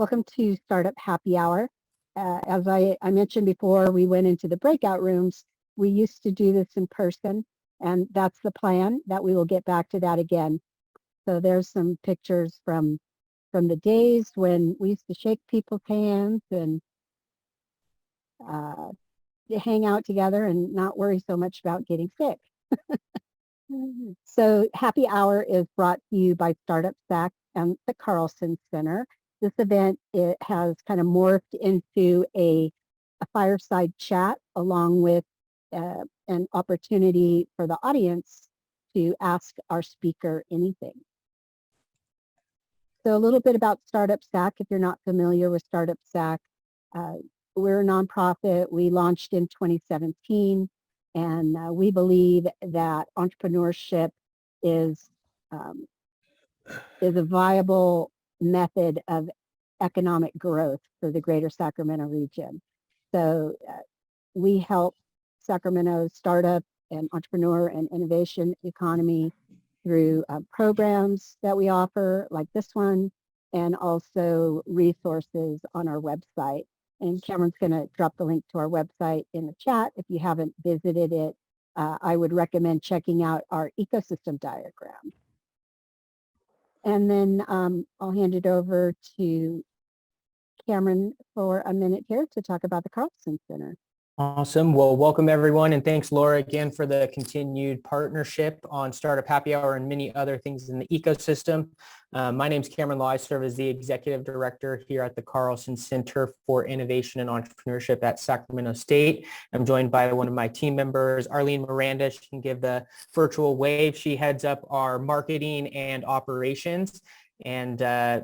Welcome to Startup Happy Hour. As I mentioned before, we went into the breakout rooms. We used to do this in person, and that's the plan, that we will get back to that again. So there's some pictures from the days when we used to shake people's hands and hang out together and not worry so much about getting sick. So Happy Hour is brought to you by StartupSac and the Carlsen Center. This event, it has kind of morphed into a fireside chat along with an opportunity for the audience to ask our speaker anything. So a little bit about StartupSac, if you're not familiar with StartupSac. We're a nonprofit. We launched in 2017, and we believe that entrepreneurship is a viable method of economic growth for the greater Sacramento region. So we help Sacramento's startup and entrepreneur and innovation economy through programs that we offer, like this one, and also resources on our website. And Cameron's going to drop the link to our website in the chat. If you haven't visited it, I would recommend checking out our ecosystem diagram. And then I'll hand it over to Cameron for a minute here to talk about the Carlsen Center. Awesome. Well, welcome everyone, and thanks Laura again for the continued partnership on Startup Happy Hour and many other things in the ecosystem. My name is Cameron Law. I serve as the Executive Director here at the Carlsen Center for Innovation and Entrepreneurship at Sacramento State. I'm joined by one of my team members, Arlene Miranda. She can give the virtual wave. She heads up our marketing and operations. And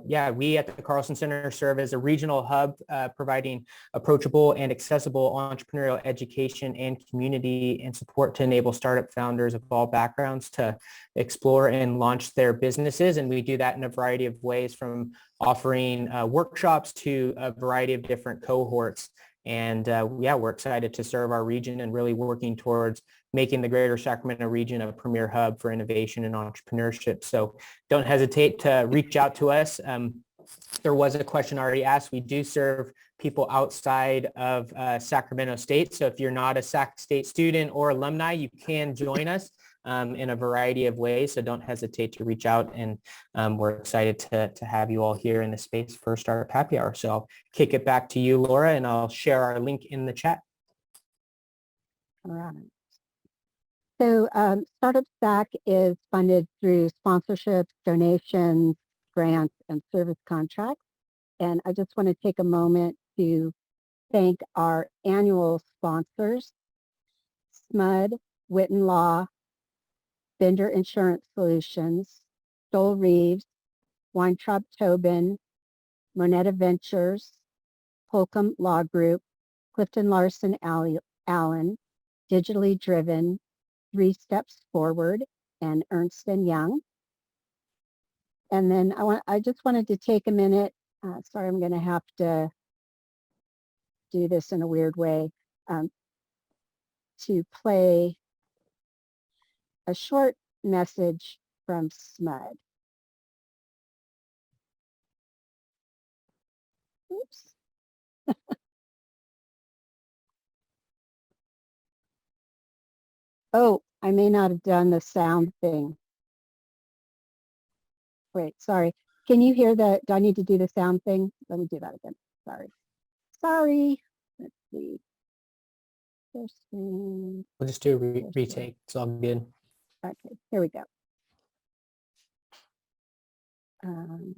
yeah, we at the Carlsen Center serve as a regional hub, providing approachable and accessible entrepreneurial education and community and support to enable startup founders of all backgrounds to explore and launch their businesses. And we do that in a variety of ways, from offering workshops to a variety of different cohorts. And yeah, we're excited to serve our region and really working towards making the greater Sacramento region a premier hub for innovation and entrepreneurship. So don't hesitate to reach out to us. There was a question already asked. We do serve people outside of Sacramento State. So if you're not a Sac State student or alumni, you can join us in a variety of ways. So don't hesitate to reach out, and we're excited to have you all here in the space for Startup Happy Hour. So I'll kick it back to you, Laura, and I'll share our link in the chat. All right. So StartupSac is funded through sponsorships, donations, grants, and service contracts. And I just want to take a moment to thank our annual sponsors, SMUD, Witten Law, Bender Insurance Solutions, Stoll Reeves, Weintraub Tobin, Moneta Ventures, Holcomb Law Group, Clifton Larson Allen, Digitally Driven, 3 Steps Forward, and Ernst & Young. And then I just wanted to take a minute. Sorry, I'm going to have to do this in a weird way, to play a short message from SMUD. Oops. Oh, I may not have done the sound thing. Wait, sorry. Can you hear that? Do I need to do the sound thing? Let me do that again. Sorry. Let's see. We'll just do a retake. It's all good. Okay, here we go. And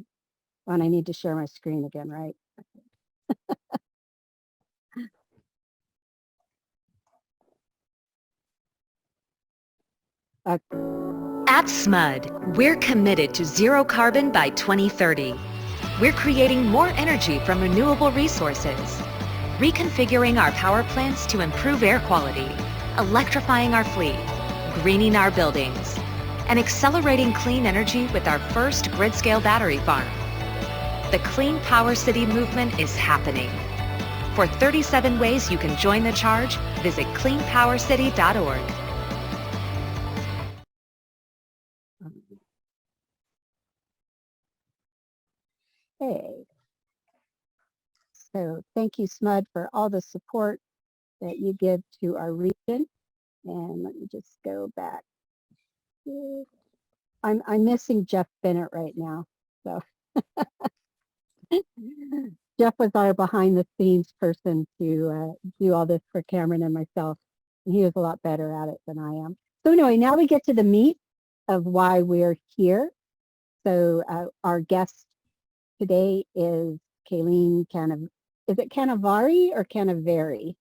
I need to share my screen again, right? At SMUD, we're committed to zero carbon by 2030. We're creating more energy from renewable resources, reconfiguring our power plants to improve air quality, electrifying our fleet, greening our buildings, and accelerating clean energy with our first grid-scale battery farm. The Clean Power City movement is happening. For 37 ways you can join the charge, visit cleanpowercity.org. Okay. So thank you, SMUD, for all the support that you give to our region. And let me just go back. I'm missing Jeff Bennett right now. So Jeff was our behind the scenes person to do all this for Cameron and myself. And he was a lot better at it than I am. So anyway, now we get to the meat of why we're here. So our guest today is Kaleen Canevari. Is it Canevari or Canevari?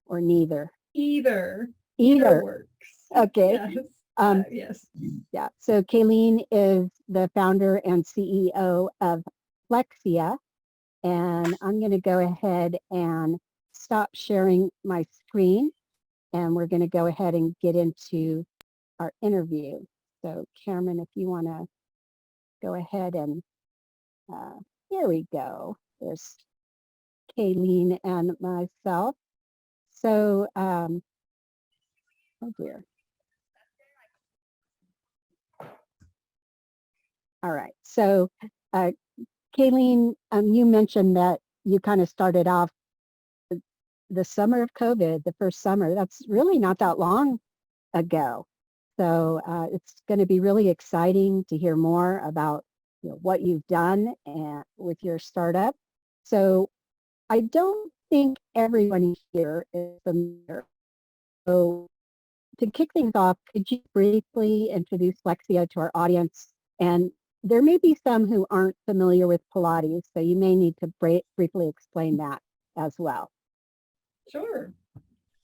Or neither? Either Either. works. Okay. Yes. Yes. Yeah. So Kaleen is the founder and CEO of Flexia. And I'm going to go ahead and stop sharing my screen. And we're going to go ahead and get into our interview. So Cameron, if you want to go ahead and here we go. There's Kaleen and myself. So, oh dear. All right. So, Kaleen, you mentioned that you kind of started off the summer of COVID, the first summer. That's really not that long ago. So it's going to be really exciting to hear more about what you've done with your startup. So I don't think everyone here is familiar. So to kick things off, could you briefly introduce Flexia to our audience? And there may be some who aren't familiar with Pilates, so you may need to briefly explain that as well. Sure.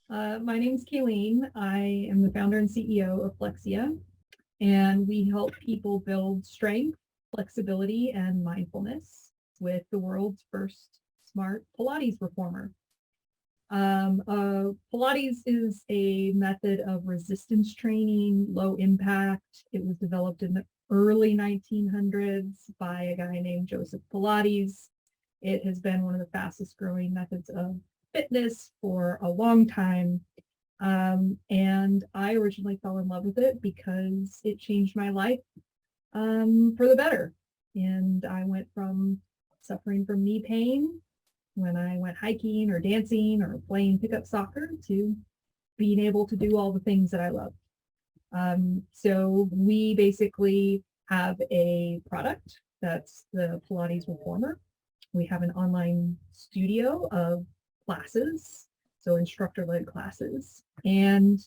My name's Kaleen. I am the founder and CEO of Flexia, and we help people build strength, flexibility, and mindfulness with the world's first smart Pilates Reformer. Pilates is a method of resistance training, low impact. It was developed in the early 1900s by a guy named Joseph Pilates. It has been one of the fastest growing methods of fitness for a long time. And I originally fell in love with it because it changed my life for the better. And I went from suffering from knee pain when I went hiking or dancing or playing pickup soccer to being able to do all the things that I love. So we basically have a product that's the Pilates Reformer. We have an online studio of classes, so instructor-led classes. And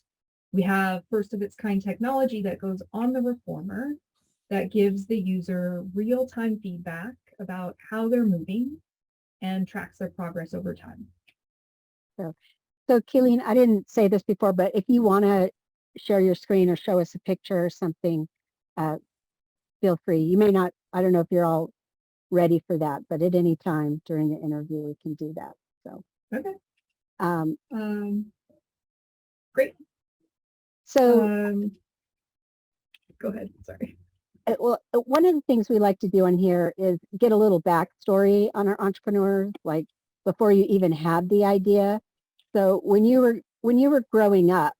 we have first of its kind technology that goes on the Reformer that gives the user real-time feedback about how they're moving and tracks their progress over time. So Kaleen, I didn't say this before, but if you want to share your screen or show us a picture or something, feel free. You may not, I don't know if you're all ready for that, but at any time during the interview, we can do that. So, okay. Great. So, go ahead. Sorry. Well, one of the things we like to do on here is get a little backstory on our entrepreneurs, like before you even had the idea. So when you were growing up,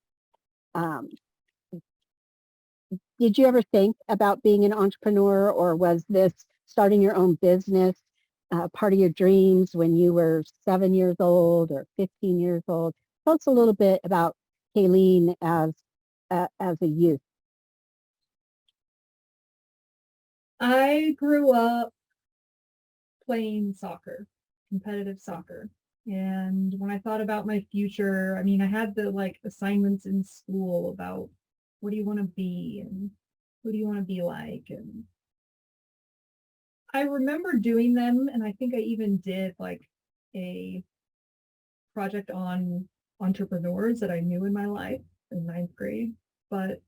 did you ever think about being an entrepreneur, or was this starting your own business part of your dreams when you were 7 years old or 15 years old? Tell us a little bit about Kaleen as a youth. I grew up playing soccer, competitive soccer. And when I thought about my future, I mean, I had the assignments in school about what do you want to be and who do you want to be like. And I remember doing them, and I think I even did a project on entrepreneurs that I knew in my life in 9th grade. But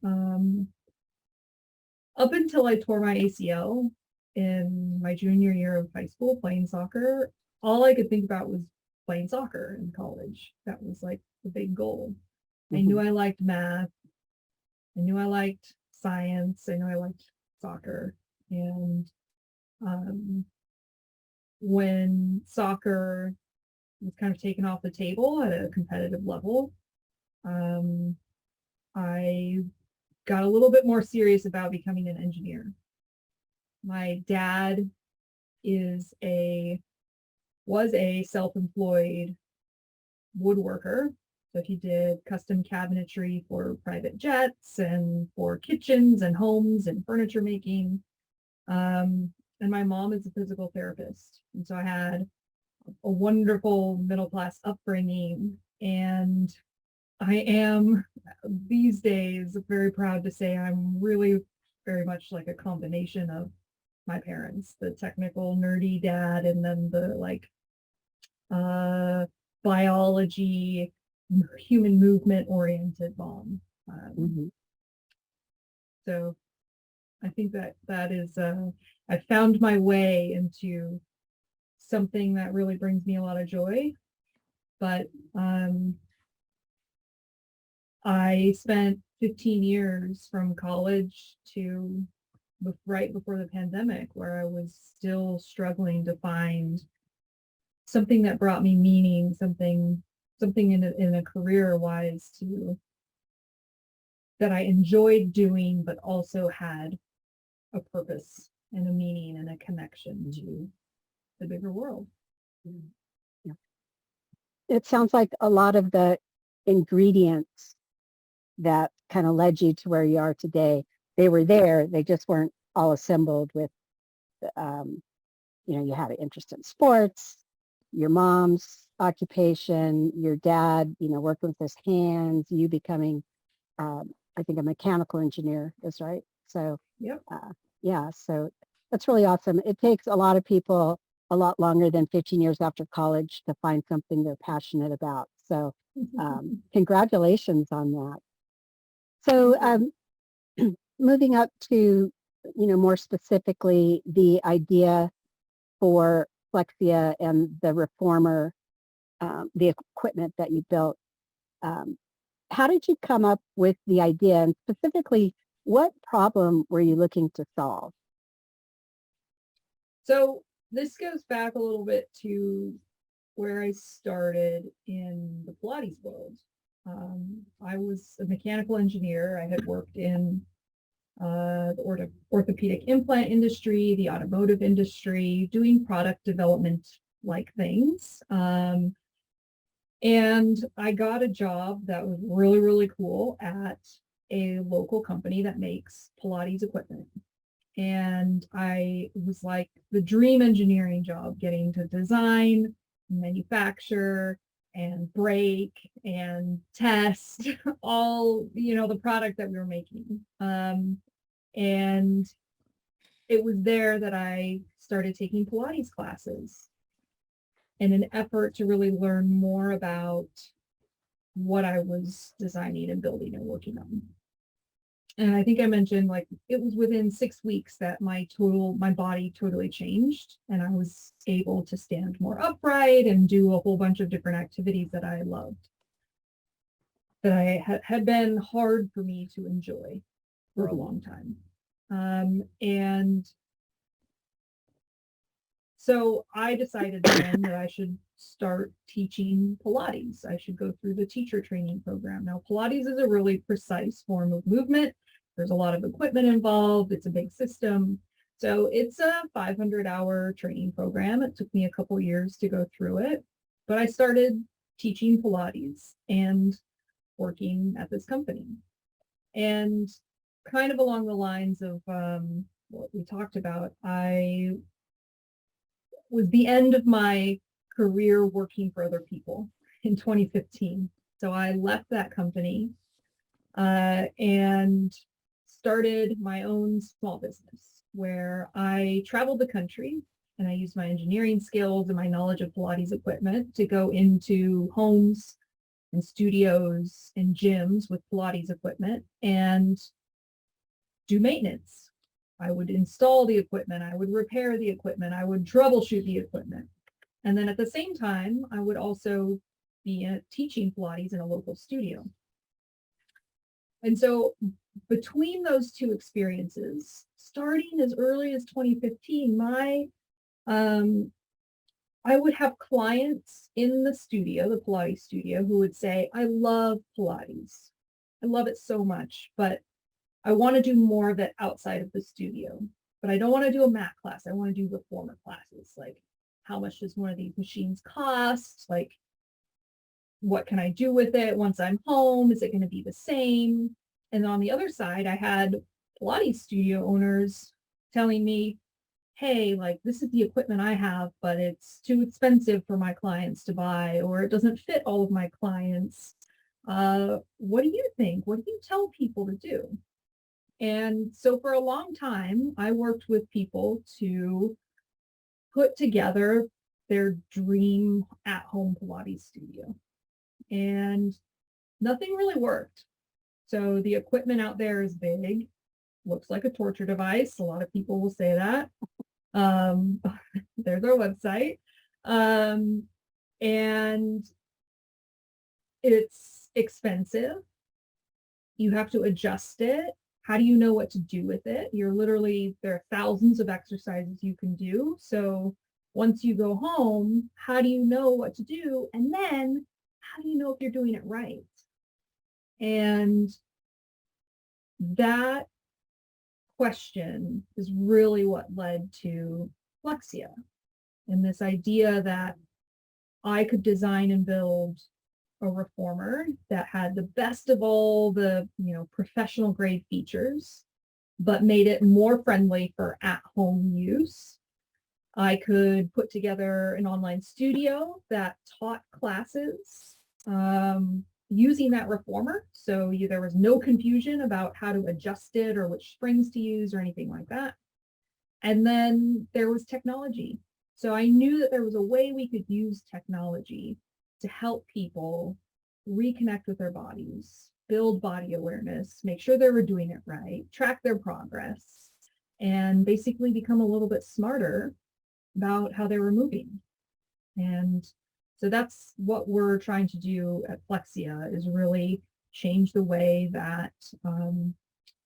up until I tore my ACL in my junior year of high school playing soccer, all I could think about was playing soccer in college. That was the big goal. I knew I liked math. I knew I liked science. I knew I liked soccer. And when soccer was kind of taken off the table at a competitive level, I got a little bit more serious about becoming an engineer. My dad was a self-employed woodworker. So he did custom cabinetry for private jets and for kitchens and homes and furniture making. And my mom is a physical therapist. And so I had a wonderful middle-class upbringing. And I am these days very proud to say I'm really very much like a combination of my parents, the technical nerdy dad, and then the like biology, human movement oriented mom. So I think that is, I found my way into something that really brings me a lot of joy. But I spent 15 years from college to right before the pandemic, where I was still struggling to find something that brought me meaning, something in a career wise that I enjoyed doing, but also had a purpose and a meaning and a connection to the bigger world. Yeah. It sounds like a lot of the ingredients that kind of led you to where you are today, they were there, they just weren't all assembled with, you had an interest in sports, your mom's occupation, your dad, working with his hands, you becoming, I think, a mechanical engineer is right. So, Yep. Yeah, so that's really awesome. It takes a lot of people a lot longer than 15 years after college to find something they're passionate about. So congratulations on that. So moving up to, more specifically, the idea for Flexia and the Reformer, the equipment that you built. How did you come up with the idea, and specifically, what problem were you looking to solve? So this goes back a little bit to where I started in the Pilates world. I was a mechanical engineer. I had worked in the orthopedic implant industry, the automotive industry, doing product development like things. And I got a job that was really, really cool at a local company that makes Pilates equipment. And I was like the dream engineering job, getting to design, manufacture, and break and test all, the product that we were making. And it was there that I started taking Pilates classes in an effort to really learn more about what I was designing and building and working on. And I think I mentioned, like, it was within 6 weeks that my body totally changed, and I was able to stand more upright and do a whole bunch of different activities that I loved, that I had been hard for me to enjoy for a long time. And so I decided then that I should start teaching Pilates. I should go through the teacher training program. Now, Pilates is a really precise form of movement. There's a lot of equipment involved. It's a big system. So it's a 500-hour training program. It took me a couple years to go through it, but I started teaching Pilates and working at this company. And kind of along the lines of what we talked about, I was the end of my career working for other people in 2015. So I left that company and started my own small business where I traveled the country and I used my engineering skills and my knowledge of Pilates equipment to go into homes and studios and gyms with Pilates equipment and do maintenance. I would install the equipment, I would repair the equipment, I would troubleshoot the equipment. And then at the same time, I would also be teaching Pilates in a local studio. And so between those two experiences, starting as early as 2015, I would have clients in the studio, the Pilates studio, who would say, I love Pilates. I love it so much, but I want to do more of it outside of the studio, but I don't want to do a mat class. I want to do reformer classes. Like, how much does one of these machines cost? Like, what can I do with it once I'm home? Is it going to be the same? And then on the other side, I had Pilates studio owners telling me, hey, like, this is the equipment I have, but it's too expensive for my clients to buy, or it doesn't fit all of my clients. What do you think? What do you tell people to do? And so for a long time, I worked with people to put together their dream at-home Pilates studio. And nothing really worked. So the equipment out there is big, looks like a torture device. A lot of people will say that. There's our website. And it's expensive. You have to adjust it. How do you know what to do with it? There are thousands of exercises you can do. So once you go home, how do you know what to do? And then how do you know if you're doing it right? And that question is really what led to Flexia, and this idea that I could design and build a reformer that had the best of all the, professional grade features, but made it more friendly for at-home use. I could put together an online studio that taught classes using that reformer. So there was no confusion about how to adjust it or which springs to use or anything like that. And then there was technology. So I knew that there was a way we could use technology to help people reconnect with their bodies, build body awareness, make sure they were doing it right, track their progress, and basically become a little bit smarter about how they were moving. And so that's what we're trying to do at Flexia, is really change the way that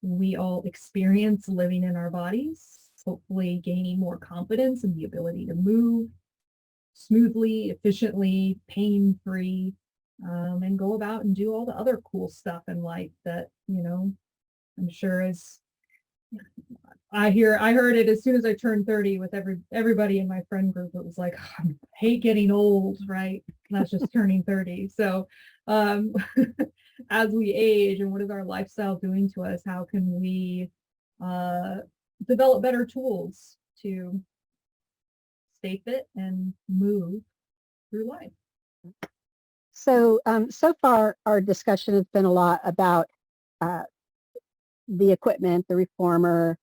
we all experience living in our bodies, hopefully gaining more confidence and the ability to move smoothly, efficiently, pain-free, and go about and do all the other cool stuff in life that, I'm sure is, I heard it as soon as I turned 30 with everybody in my friend group. It was like, I hate getting old, right? And that's just turning 30. So as we age, and what is our lifestyle doing to us, how can we develop better tools to stay fit and move through life? So, so far our discussion has been a lot about the equipment, the reformer,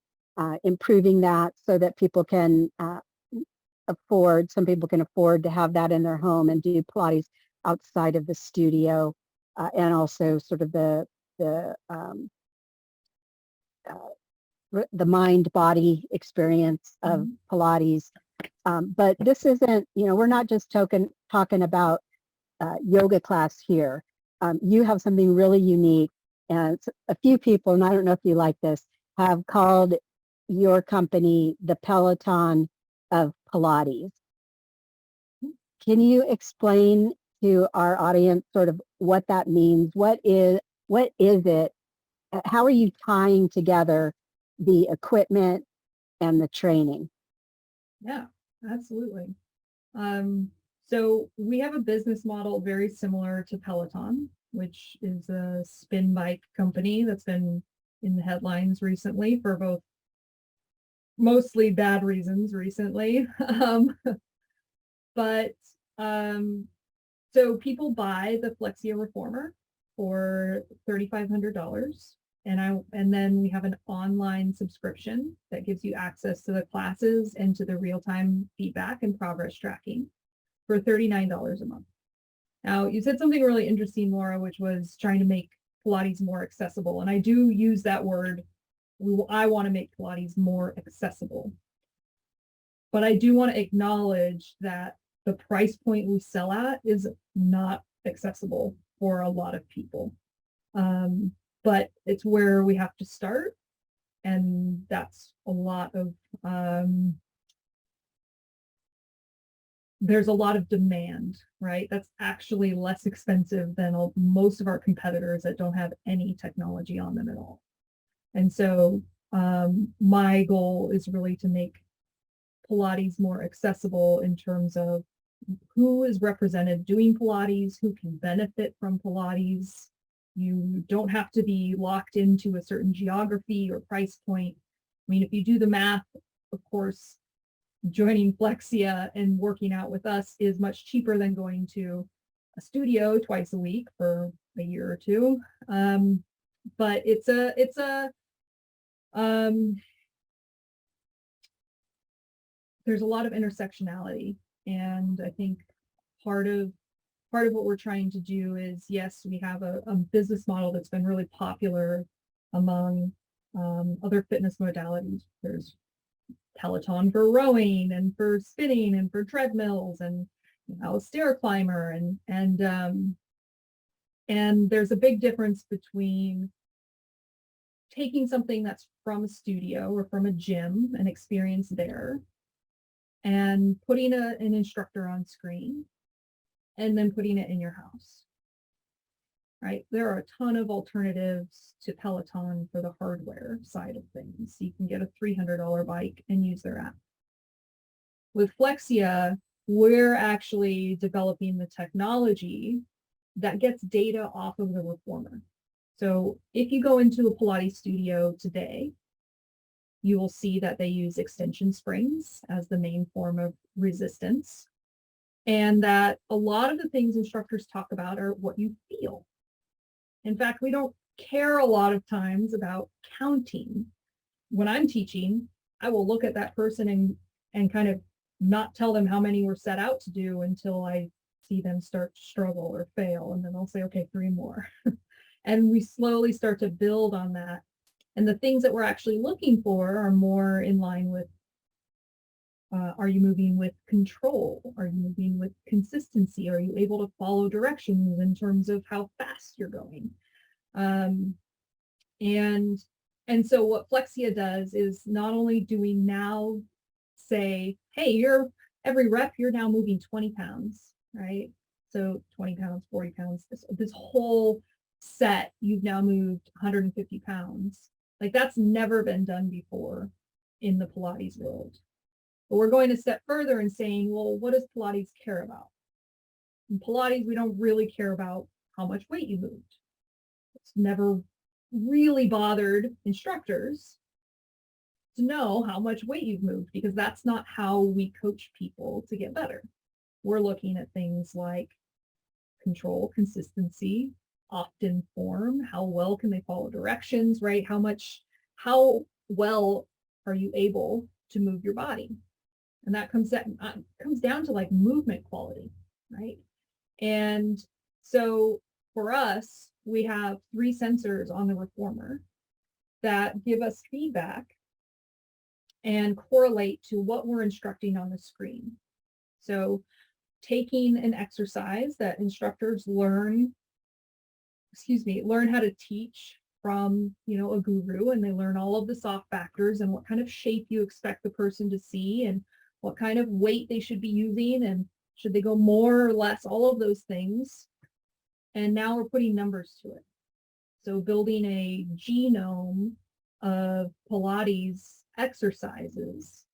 improving that so that people can some people can afford to have that in their home and do Pilates outside of the studio, and also sort of the mind-body experience of Pilates. But this isn't, we're not just talking about yoga class here. You have something really unique, and a few people, and I don't know if you like this, have called your company the Peloton of Pilates. Can you explain to our audience sort of what that means? What is it? How are you tying together the equipment and the training? Yeah, absolutely. So we have a business model very similar to Peloton, which is a spin bike company that's been in the headlines recently for both mostly bad reasons recently. So people buy the Flexia Reformer for $3,500. And then we have an online subscription that gives you access to the classes and to the real-time feedback and progress tracking for $39 a month. Now, you said something really interesting, Laura, which was trying to make Pilates more accessible. And I do use that word. I want to make Pilates more accessible. But I do want to acknowledge that the price point we sell at is not accessible for a lot of people. But it's where we have to start. And that's a lot of, there's a lot of demand, right? That's actually less expensive than most of our competitors that don't have any technology on them at all. And so My goal is really to make Pilates more accessible in terms of who is represented doing Pilates, who can benefit from Pilates. You don't have to be locked into a certain geography or price point. I mean, if you do the math, of course, joining Flexia and working out with us is much cheaper than going to a studio twice a week for a year or two. But there's a lot of intersectionality, and I think part of what we're trying to do is, yes, we have a business model that's been really popular among other fitness modalities. There's Peloton for rowing and for spinning and for treadmills and a stair climber, and there's a big difference between taking something that's from a studio or from a gym, an experience there, and putting an instructor on screen, and then putting it in your house, right? There are a ton of alternatives to Peloton for the hardware side of things. You can get a $300 bike and use their app. With Flexia, we're actually developing the technology that gets data off of the reformer. So if you go into a Pilates studio today, you will see that they use extension springs as the main form of resistance, and that a lot of the things instructors talk about are what you feel. In fact, we don't care a lot of times about counting. When I'm teaching, I will look at that person and kind of not tell them how many we're set out to do until I see them start to struggle or fail. And then I'll say, okay, 3 more. And we slowly start to build on that. And the things that we're actually looking for are more in line with, are you moving with control? Are you moving with consistency? Are you able to follow directions in terms of how fast you're going? And so what Flexia does is, not only do we now say, hey, every rep, you're now moving 20 pounds, right? So 20 pounds, 40 pounds, this whole set, you've now moved 150 pounds. Like, that's never been done before in the Pilates world. But we're going a step further and saying, well, what does Pilates care about? In Pilates, we don't really care about how much weight you moved. It's never really bothered instructors to know how much weight you've moved, because that's not how we coach people to get better. We're looking at things like control, consistency, opt-in form, how well can they follow directions, right? How well are you able to move your body? And that comes down to like movement quality, right? And so for us, we have 3 sensors on the reformer that give us feedback and correlate to what we're instructing on the screen. So taking an exercise that instructors learn how to teach from, a guru, and they learn all of the soft factors and what kind of shape you expect the person to see and what kind of weight they should be using, and should they go more or less, all of those things. And now we're putting numbers to it. So building a genome of Pilates exercises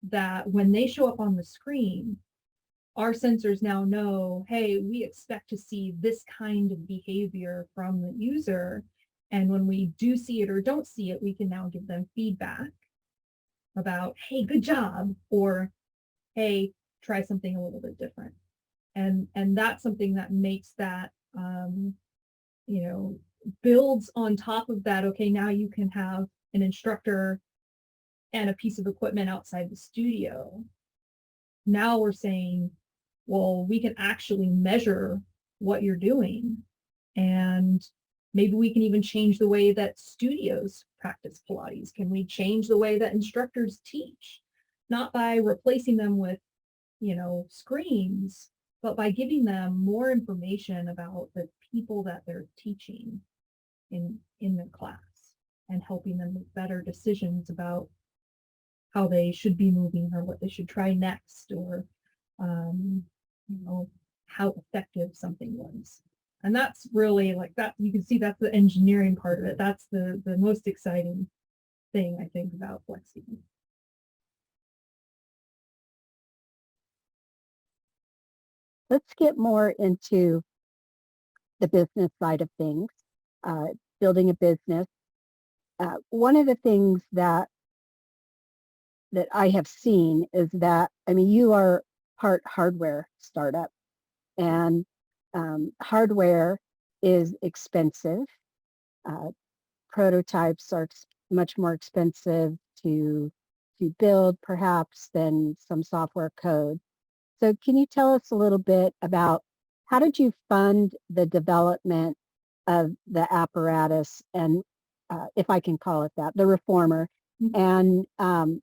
that when they show up on the screen, our sensors now know, hey, we expect to see this kind of behavior from the user. And when we do see it or don't see it, we can now give them feedback about, hey, good job, or hey, try something a little bit different. And that's something that makes that, builds on top of that. Okay, now you can have an instructor and a piece of equipment outside the studio. Now we're saying, well, we can actually measure what you're doing, and maybe we can even change the way that studios practice Pilates. Can we change the way that instructors teach? Not by replacing them with, screens, but by giving them more information about the people that they're teaching in their class, and helping them make better decisions about how they should be moving or what they should try next, or how effective something was. And that's really like that. You can see that's the engineering part of it. That's the most exciting thing I think about Flexia. Let's get more into the business side of things, building a business. One of the things that I have seen is that, I mean, you are part hardware startup, and hardware is expensive. Prototypes are much more expensive to build, perhaps, than some software code. So can you tell us a little bit about how did you fund the development of the apparatus, and if I can call it that, the reformer, and how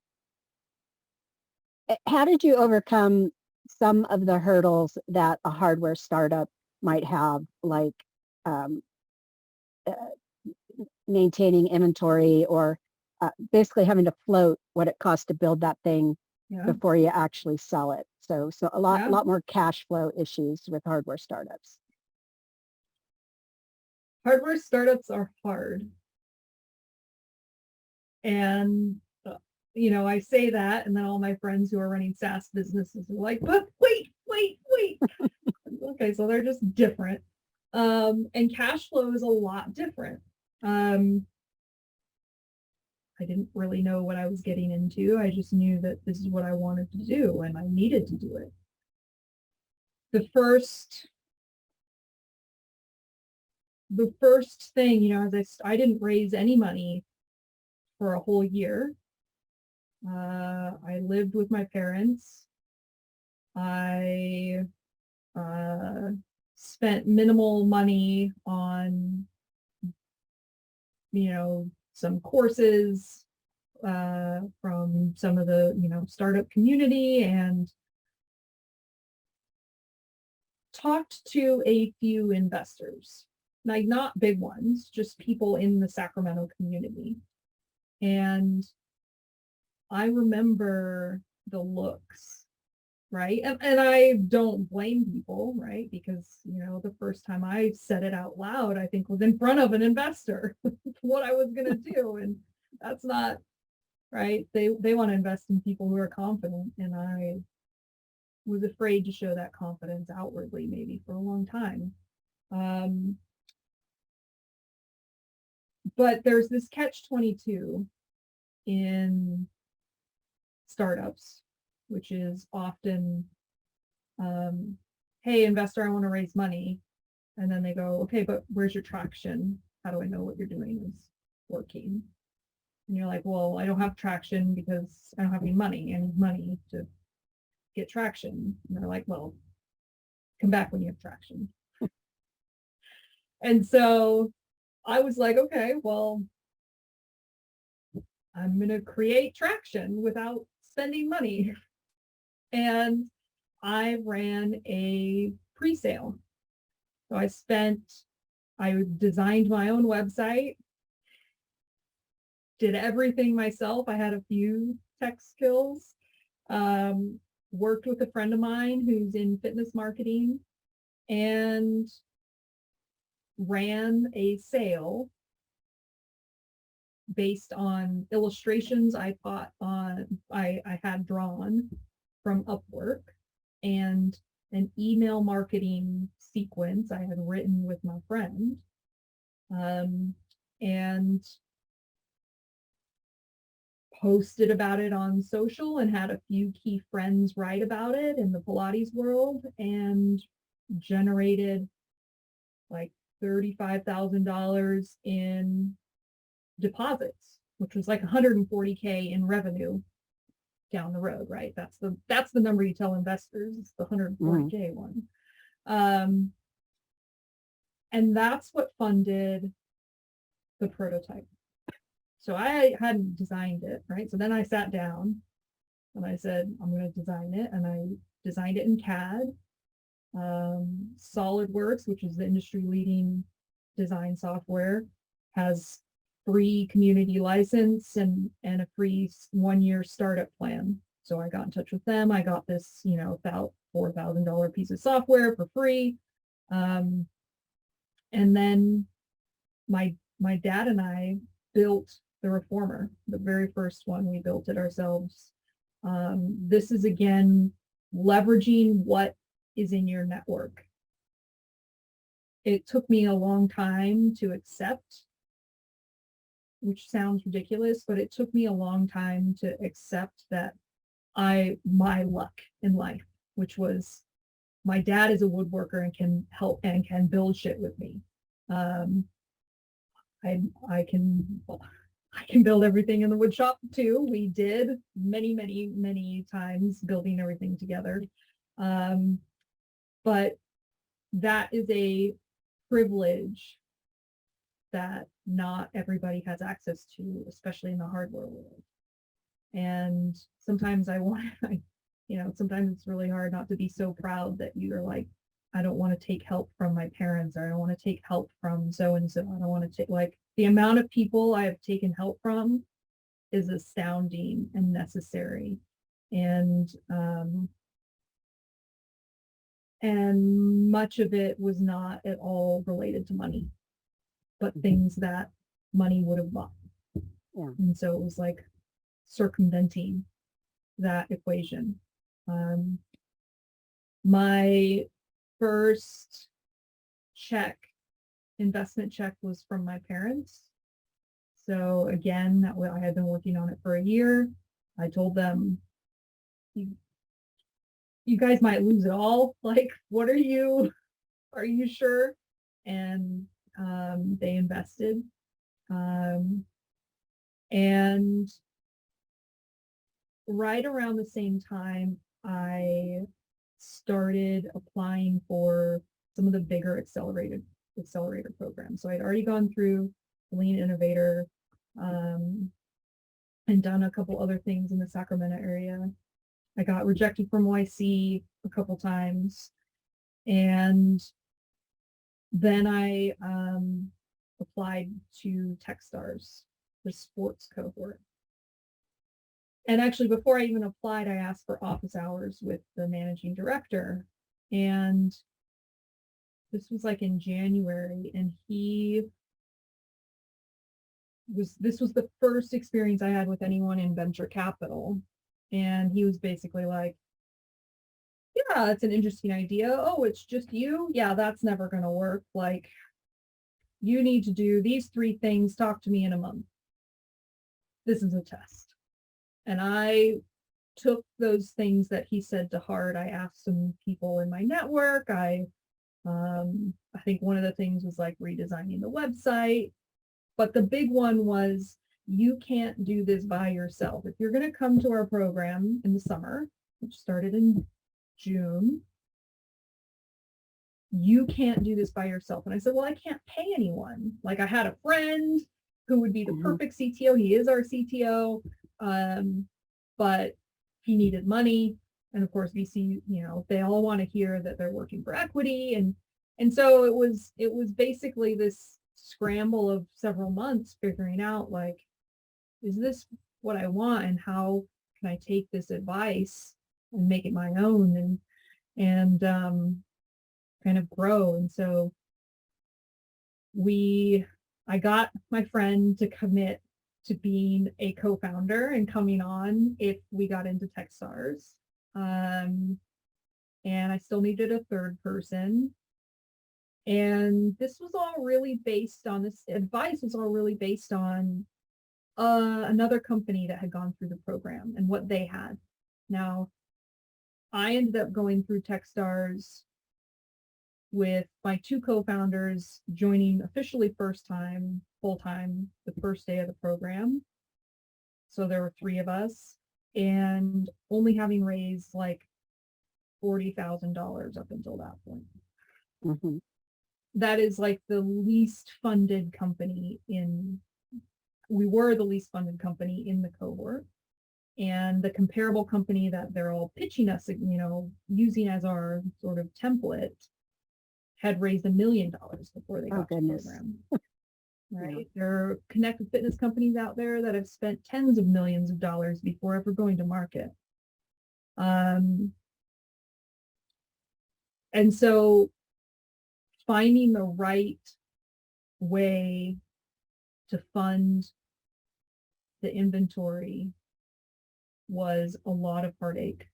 did you overcome some of the hurdles that a hardware startup might have, like maintaining inventory, or basically having to float what it costs to build that thing before you actually sell it? So a lot more cash flow issues with hardware startups. Hardware startups are hard. And, I say that, and then all my friends who are running SaaS businesses are like, but wait. Okay, so they're just different. And cash flow is a lot different. I didn't really know what I was getting into. I just knew that this is what I wanted to do, and I needed to do it. The first thing, I didn't raise any money for a whole year. I lived with my parents. I spent minimal money on, some courses from some of the, startup community, and talked to a few investors, like not big ones, just people in the Sacramento community. And I remember the looks, right? And I don't blame people, right? Because, the first time I said it out loud, I think was in front of an investor, what I was going to do. And that's not right. They want to invest in people who are confident. And I was afraid to show that confidence outwardly, maybe for a long time. But there's this catch-22 in startups, which is often, hey, investor, I want to raise money. And then they go, okay, but where's your traction? How do I know what you're doing is working? And you're like, well, I don't have traction because I don't have any money. I need money to get traction. And they're like, well, come back when you have traction. And so I was like, okay, well, I'm going to create traction without spending money. And I ran a pre-sale. So I designed my own website, did everything myself. I had a few tech skills, worked with a friend of mine who's in fitness marketing, and ran a sale based on illustrations I had drawn from Upwork, and an email marketing sequence I had written with my friend, and posted about it on social, and had a few key friends write about it in the Pilates world, and generated like $35,000 in deposits, which was like $140K in revenue down the road, right? That's the number you tell investors. It's the 140K one. And that's what funded the prototype. So I hadn't designed it, right? So then I sat down and I said, I'm going to design it. And I designed it in CAD. SolidWorks, which is the industry leading design software, has free community license and a free 1-year startup plan. So I got in touch with them. I got this, about $4,000 piece of software for free. And then my dad and I built the Reformer, the very first one. We built it ourselves. This is, again, leveraging what is in your network. It took me a long time to accept, which sounds ridiculous, but it took me a long time to accept that my luck in life, which was my dad is a woodworker and can help and can build shit with me. I can build everything in the wood shop too. We did many times building everything together. But that is a privilege that not everybody has access to, especially in the hardware world. And sometimes sometimes it's really hard not to be so proud that you're like, I don't want to take help from my parents, or I don't want to take help from so-and-so. I don't want to take, like, the amount of people I have taken help from is astounding and necessary. And much of it was not at all related to money, but things that money would have bought. Yeah. And so it was like circumventing that equation. My first investment check was from my parents. So again, I had been working on it for a year. I told them, you guys might lose it all. Like, are you sure? And they invested. And right around the same time, I started applying for some of the bigger accelerator programs. So I'd already gone through Lean Innovator, and done a couple other things in the Sacramento area. I got rejected from YC a couple times. And then I applied to TechStars, the sports cohort. And actually, before I even applied, I asked for office hours with the managing director. And this was like in January, and this was the first experience I had with anyone in venture capital. And he was basically like, yeah, it's an interesting idea. Oh, it's just you? Yeah, that's never going to work. Like, you need to do these 3 things. Talk to me in a month. This is a test. And I took those things that he said to heart. I asked some people in my network. I think one of the things was like redesigning the website. But the big one was, you can't do this by yourself. If you're going to come to our program in the summer, which started in June, you can't do this by yourself. And I said, well, I can't pay anyone. Like, I had a friend who would be the perfect CTO. He is our CTO, but he needed money. And of course, VC, they all want to hear that they're working for equity. And so it was basically this scramble of several months figuring out, like, is this what I want, and how can I take this advice and make it my own and kind of grow. And so I got my friend to commit to being a co-founder and coming on if we got into TechStars. And I still needed a third person. And this advice was all really based on another company that had gone through the program and what they had. Now, I ended up going through TechStars with my 2 co-founders joining officially full-time, the first day of the program. So there were 3 of us, and only having raised like $40,000 up until that point. Mm-hmm. That is like the least funded company we were the least funded company in the cohort. And the comparable company that they're all pitching us, using as our sort of template, had raised $1 million before they got to the program. Right? Yeah. There are connected fitness companies out there that have spent tens of millions of dollars before ever going to market. And so finding the right way to fund the inventory was a lot of heartache.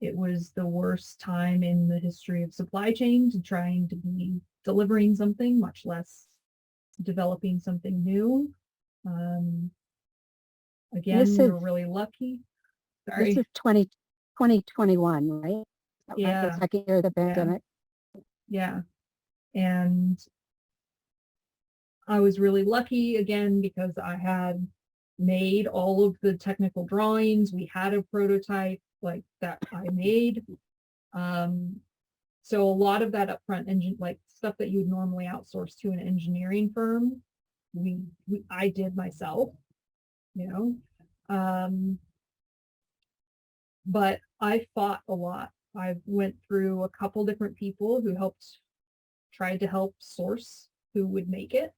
It was the worst time in the history of supply chain to trying to be delivering something, much less developing something new. Again, This we is were really lucky. this Sorry. is 2021, right? Is that right? Yeah. The second year of the pandemic. Yeah. And I was really lucky again because I had made all of the technical drawings. We had a prototype like that I made. So a lot of that upfront engine, like stuff that you would normally outsource to an engineering firm, I did myself, you know. But I fought a lot. I went through a couple different people who tried to help source who would make it.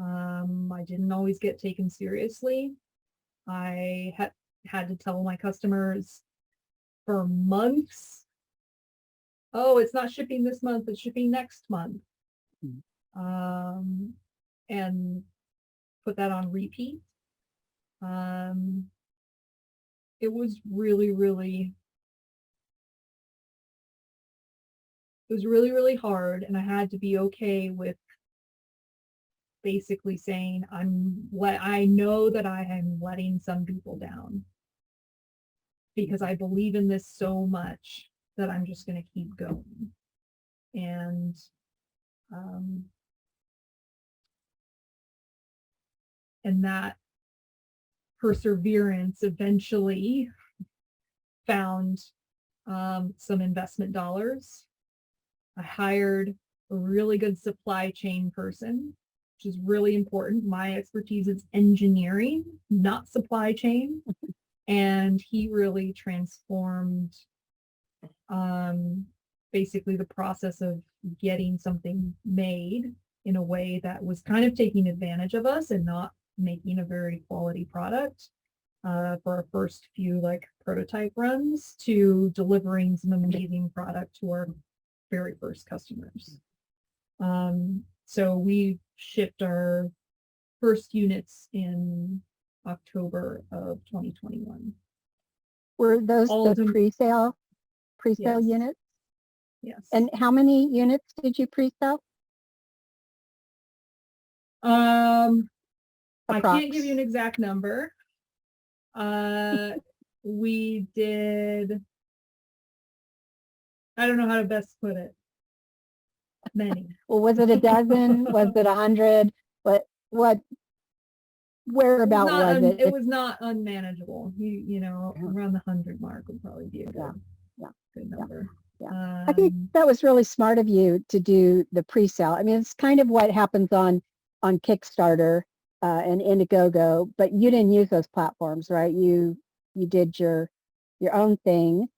I didn't always get taken seriously. I had to tell my customers for months, oh, it's not shipping this month, it's shipping next month. And put that on repeat. It was really, really hard, and I had to be okay with basically saying I know that I am letting some people down because I believe in this so much that I'm just going to keep going. And that perseverance eventually found some investment dollars. I hired a really good supply chain person, which is really important. My expertise is engineering, not supply chain. And he really transformed basically the process of getting something made in a way that was kind of taking advantage of us and not making a very quality product for our first few like prototype runs to delivering some amazing product to our very first customers. So we shipped our first units in October of 2021. Were those All of the them- pre-sale Yes. units? Yes. And how many units did you pre-sell? I can't Approx. give you an exact number. We did, I don't know how to best put it. Many. Well, was it a dozen? Was it 100? Whereabout was it? It was not unmanageable. You know, around the 100 mark would probably be a good number. Yeah. I think that was really smart of you to do the pre-sale. I mean, it's kind of what happens on Kickstarter and Indiegogo, but you didn't use those platforms, right? You did your own thing,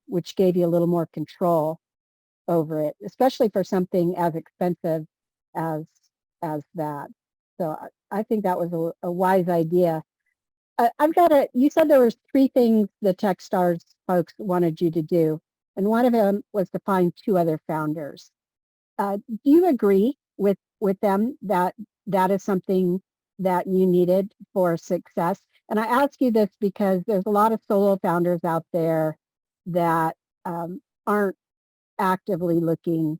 which gave you a little more control over it, especially for something as expensive as that. So I think that was a wise idea. You said there was 3 things the TechStars folks wanted you to do, and one of them was to find 2 other founders. Do you agree with them that that is something that you needed for success? And I ask you this because there's a lot of solo founders out there that aren't actively looking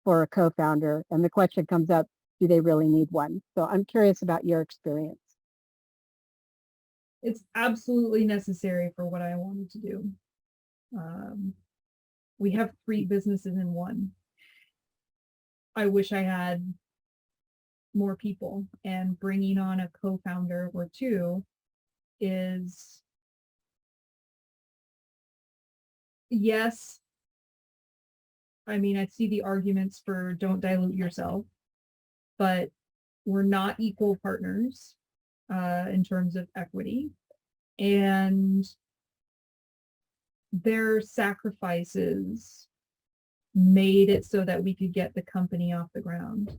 for a co-founder, and the question comes up, do they really need one? So I'm curious about your experience. It's absolutely necessary for what I wanted to do. We have 3 businesses in one. I wish I had more people, and bringing on a co-founder or 2 is, yes, I mean, I see the arguments for don't dilute yourself, but we're not equal partners in terms of equity, and their sacrifices made it so that we could get the company off the ground.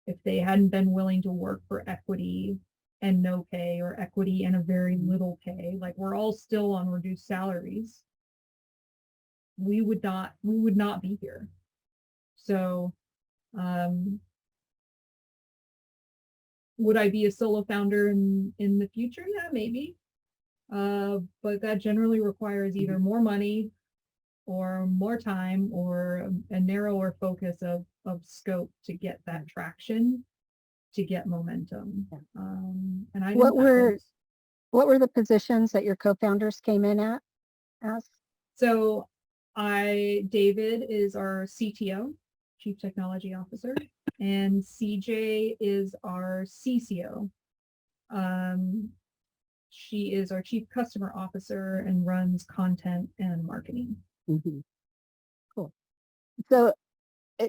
If they hadn't been willing to work for equity and no pay, or equity and a very little pay, like we're all still on reduced salaries, we would not be here. So Would I be a solo founder in the future? Yeah, maybe. But that generally requires either more money or more time or a narrower focus of scope to get that traction, to get momentum. And I What didn't have were those. what were the positions that your co-founders came in at as? So David is our CTO, Chief Technology Officer, and CJ is our CCO. She is our Chief Customer Officer and runs content and marketing. Mm-hmm. Cool. So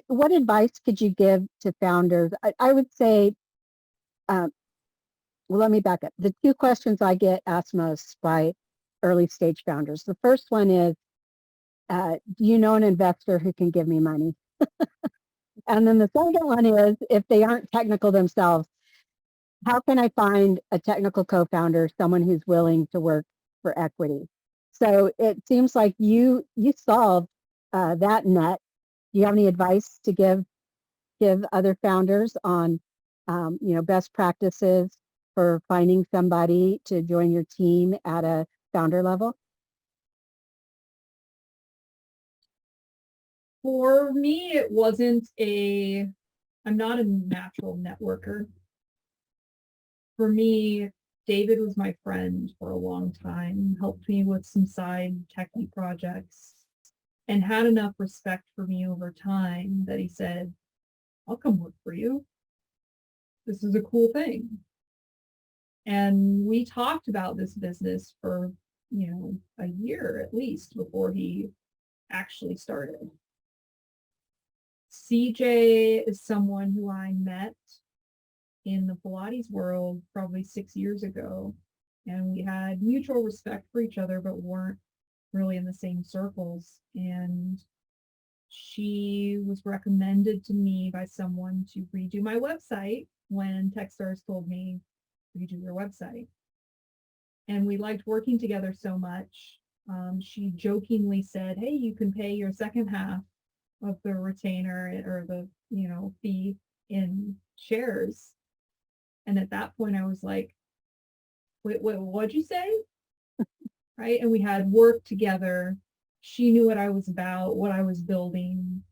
what advice could you give to founders? I would say, well, let me back up. The two questions I get asked most by early stage founders. The first one is, do you know an investor who can give me money? And then the second one is, if they aren't technical themselves, how can I find a technical co-founder, someone who's willing to work for equity? So it seems like you solved that nut. Do you have any advice to give other founders on best practices for finding somebody to join your team at a founder level? For me, it wasn't I'm not a natural networker. For me, David was my friend for a long time, helped me with some side techie projects, and had enough respect for me over time that he said, I'll come work for you. This is a cool thing. And we talked about this business for, a year at least before he actually started. CJ is someone who I met in the Pilates world probably 6 years ago. And we had mutual respect for each other, but weren't really in the same circles. And she was recommended to me by someone to redo my website when TechStars told me, redo your website. And we liked working together so much. She jokingly said, hey, you can pay your second half of the retainer or the, fee in shares. And at that point I was like, wait, what'd you say? Right. And we had worked together. She knew what I was about, what I was building.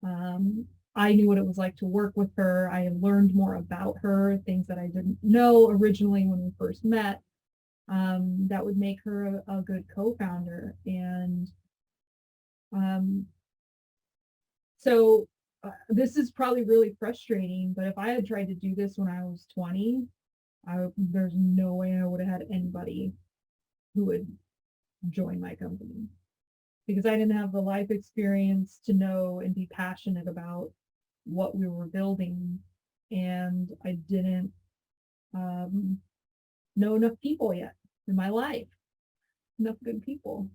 I knew what it was like to work with her. I had learned more about her, things that I didn't know originally when we first met. That would make her a good co-founder. And so this is probably really frustrating, but if I had tried to do this when I was 20, there's no way I would have had anybody who would join my company, because I didn't have the life experience to know and be passionate about what we were building. And I didn't know enough people yet in my life, enough good people.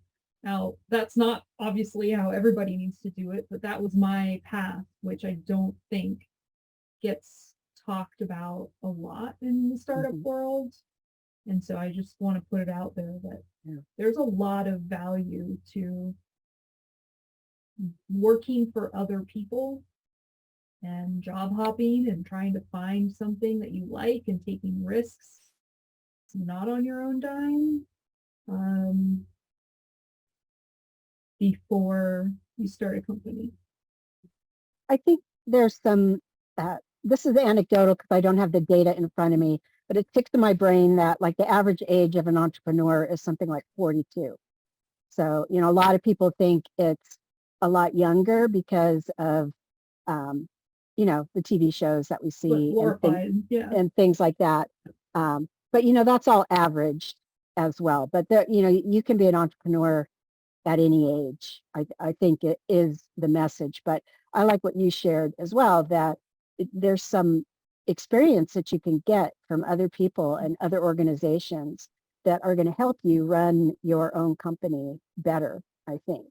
Now, that's not obviously how everybody needs to do it, but that was my path, which I don't think gets talked about a lot in the startup world. And so I just want to put it out there that there's a lot of value to working for other people and job hopping and trying to find something that you like and taking risks, not on your own dime, before you start a company. I think there's some, this is anecdotal because I don't have the data in front of me, but it sticks to my brain that like the average age of an entrepreneur is something like 42. So, a lot of people think it's a lot younger because of, the TV shows that we see and things like that. But, that's all averaged as well. But, you can be an entrepreneur at any age. I think it is the message. But I like what you shared as well, that there's some experience that you can get from other people and other organizations that are going to help you run your own company better, I think.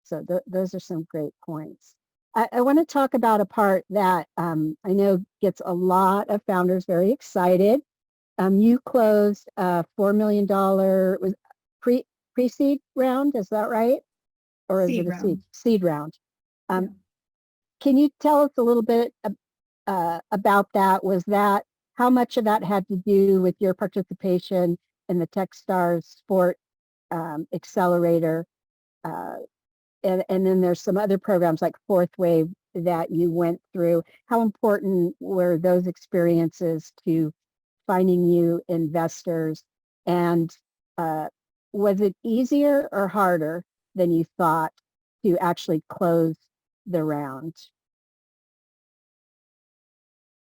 So those are some great points. I want to talk about a part that I know gets a lot of founders very excited. You closed a $4 million was pre-seed round, is that right? Or is it a seed round? Can you tell us a little bit about that? Was that, how much of that had to do with your participation in the TechStars Sports Accelerator? And then there's some other programs like FourthWave that you went through. How important were those experiences to finding you investors? And was it easier or harder than you thought to actually close the round?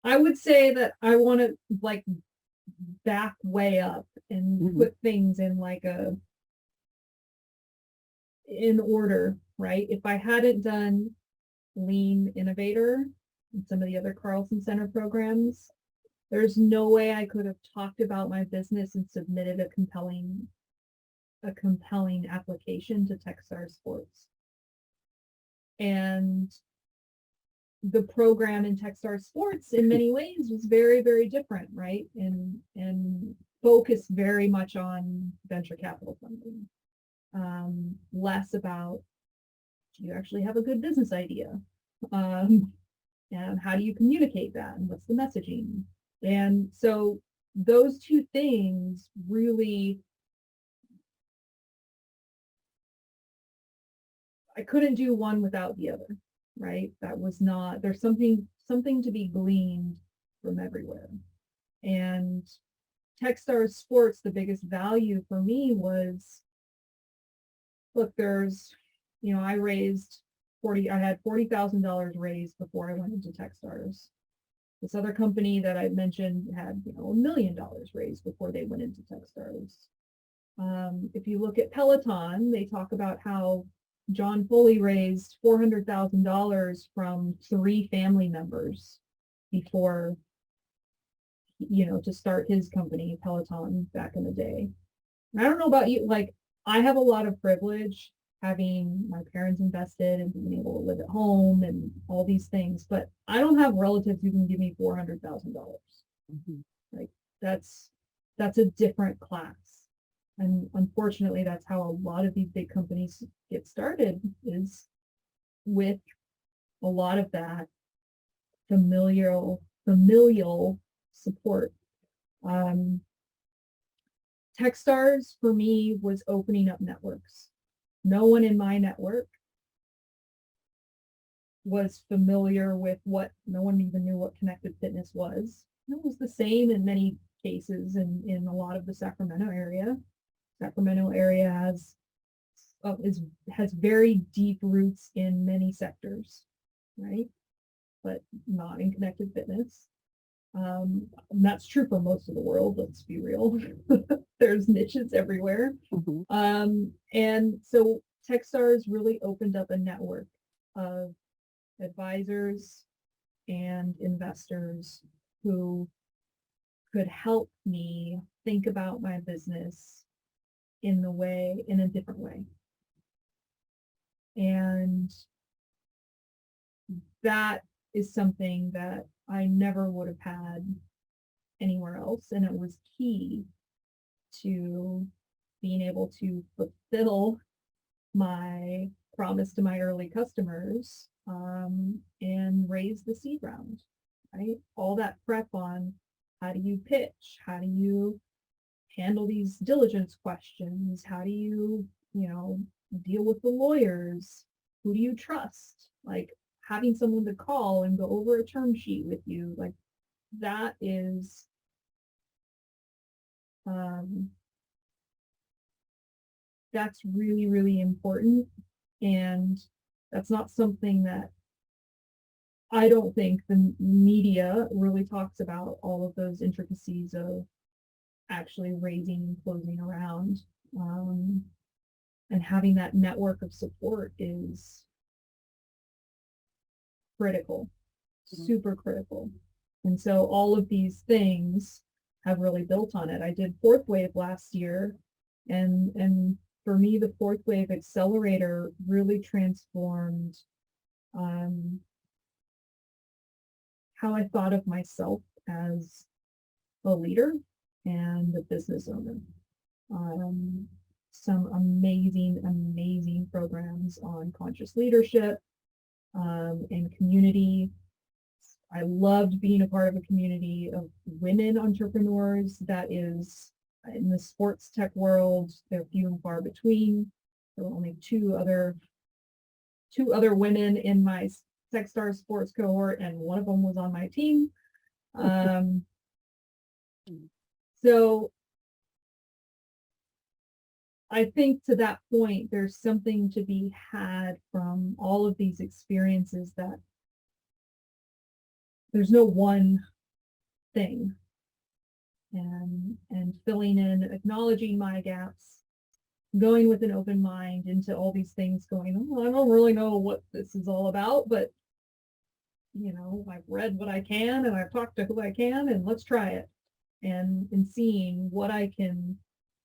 I would say that I want to like back way up and put things in like in order, right? If I hadn't done Lean Innovator and some of the other Carlsen Center programs, there's no way I could have talked about my business and submitted a compelling application to TechStars Sports. And the program in TechStars Sports in many ways was very, very different, right? And focused very much on venture capital funding. Less about, do you actually have a good business idea? And how do you communicate that? And what's the messaging? And so those two things really, I couldn't do one without the other, right? That was not, there's something to be gleaned from everywhere. And TechStars Sports, the biggest value for me was, look, there's, I had $40,000 raised before I went into TechStars. This other company that I mentioned had, $1 million raised before they went into TechStars. If you look at Peloton, they talk about how John Foley raised $400,000 from 3 family members before, to start his company, Peloton, back in the day. And I don't know about you, like, I have a lot of privilege having my parents invested and being able to live at home and all these things, but I don't have relatives who can give me $400,000. Like, that's a different class. And unfortunately, that's how a lot of these big companies get started, is with a lot of that familial support. TechStars for me was opening up networks. No one in my network was familiar with no one even knew what connected fitness was. It was the same in many cases in a lot of the Sacramento area. Sacramento area has very deep roots in many sectors, right? But not in connected fitness. And that's true for most of the world, let's be real. There's niches everywhere. And so TechStars really opened up a network of advisors and investors who could help me think about my business in a different way. And that is something that I never would have had anywhere else. And it was key to being able to fulfill my promise to my early customers, and raise the seed round, right? All that prep on how do you pitch? How do you handle these diligence questions? How do you, deal with the lawyers? Who do you trust? Like, having someone to call and go over a term sheet with you, like, that is, that's really, really important. And that's not something that I don't think the media really talks about, all of those intricacies of actually raising and closing around. And having that network of support is critical, super critical. And so all of these things have really built on it. I did FourthWave last year, and for me, the FourthWave Accelerator really transformed how I thought of myself as a leader and a business owner. Some amazing programs on conscious leadership and community. I loved being a part of a community of women entrepreneurs. That is, in the sports tech world, they're few and far between. There were only two other women in my TechStars Sports cohort, and one of them was on my team. So I think to that point, there's something to be had from all of these experiences, that there's no one thing, and filling in, acknowledging my gaps, going with an open mind into all these things, going, oh, I don't really know what this is all about, but I've read what I can and I've talked to who I can, and let's try it. And seeing what I can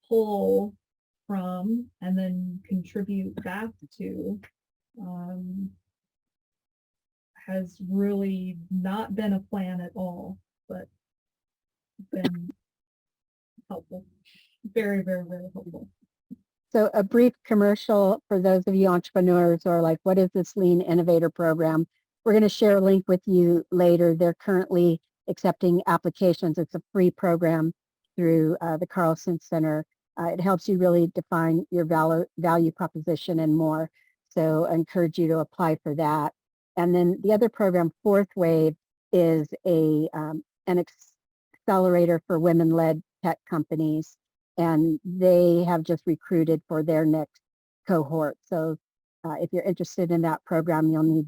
pull from and then contribute back to has really not been a plan at all, but been helpful. Very, very, very helpful. So a brief commercial for those of you entrepreneurs who are like, what is this Lean Innovator program? We're going to share a link with you later. They're currently accepting applications. It's a free program through the Carlsen Center. It helps you really define your value proposition and more. So I encourage you to apply for that. And then the other program, FourthWave, is an accelerator for women-led tech companies. And they have just recruited for their next cohort. So if you're interested in that program, you'll need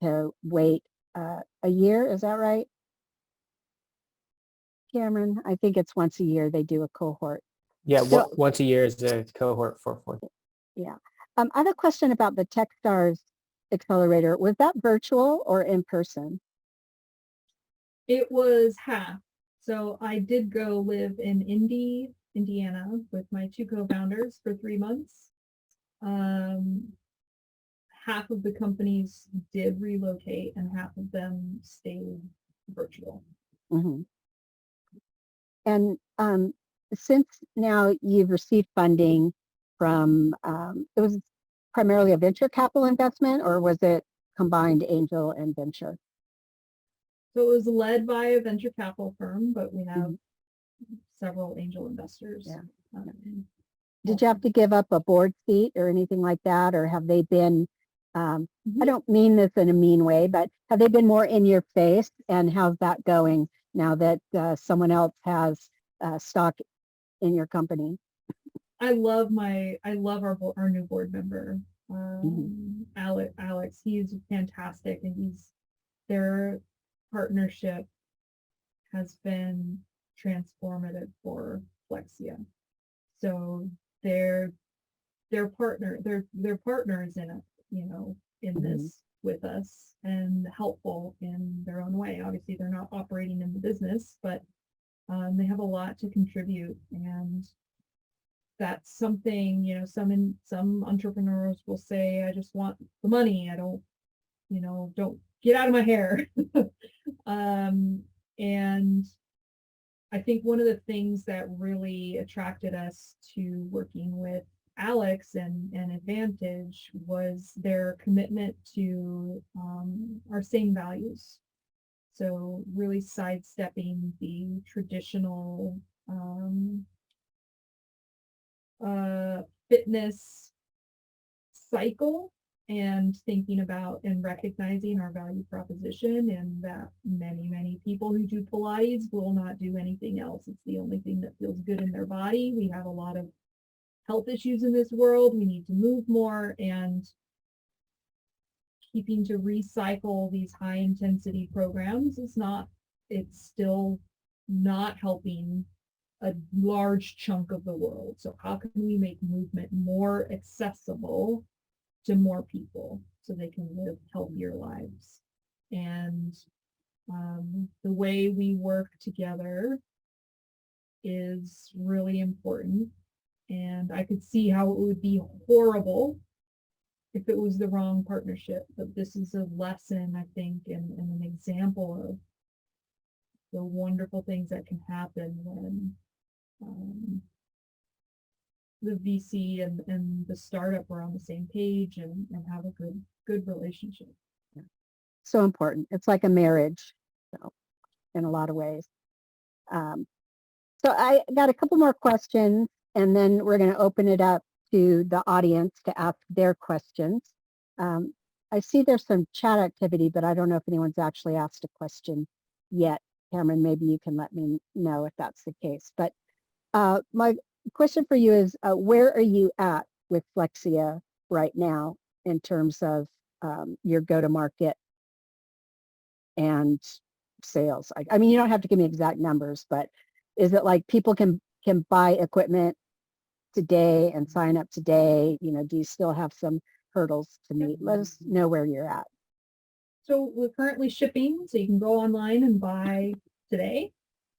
to wait a year. Is that right, Cameron? I think it's once a year they do a cohort. Yeah, So, once a year is the cohort for Fourth. Yeah. I have a question about the TechStars Accelerator. Was that virtual or in person? It was half. So I did go live in Indiana with my two co-founders for 3 months. Half of the companies did relocate and half of them stayed virtual. Mm-hmm. And since now you've received funding from, it was primarily a venture capital investment, or was it combined angel and venture? So it was led by a venture capital firm, but we have several angel investors. Yeah. Did you have to give up a board seat or anything like that? Or have they been, I don't mean this in a mean way, but have they been more in your face? And how's that going now that someone else has stock in your company? I love our new board member, Alex. He's fantastic, and their partnership has been transformative for Flexia. So they're partners in it, in this with us, and helpful in their own way. Obviously, they're not operating in the business, but they have a lot to contribute, and that's something, some entrepreneurs will say, I just want the money. I don't get out of my hair. And I think one of the things that really attracted us to working with Alex and Advantage was their commitment to our same values. So really sidestepping the traditional fitness cycle, and thinking about and recognizing our value proposition, and that many people who do Pilates will not do anything else. It's the only thing that feels good in their body. We have a lot of health issues in this world. We need to move more, and keeping to recycle these high intensity programs it's still not helping a large chunk of the world. So how can we make movement more accessible to more people so they can live healthier lives? And the way we work together is really important. And I could see how it would be horrible if it was the wrong partnership. But this is a lesson, I think, and an example of the wonderful things that can happen when the VC and the startup are on the same page and have a good relationship. So important. It's like a marriage. So in a lot of ways. So I got a couple more questions, and then we're going to open it up to the audience to ask their questions. I see there's some chat activity, but I don't know if anyone's actually asked a question yet. Cameron, maybe you can let me know if that's the case. But my question for you is, where are you at with Flexia right now in terms of your go-to-market and sales? I mean, you don't have to give me exact numbers, but is it like people can buy equipment today and sign up today? You know, do you still have some hurdles to meet? Let us know where you're at. So we're currently shipping, so you can go online and buy today.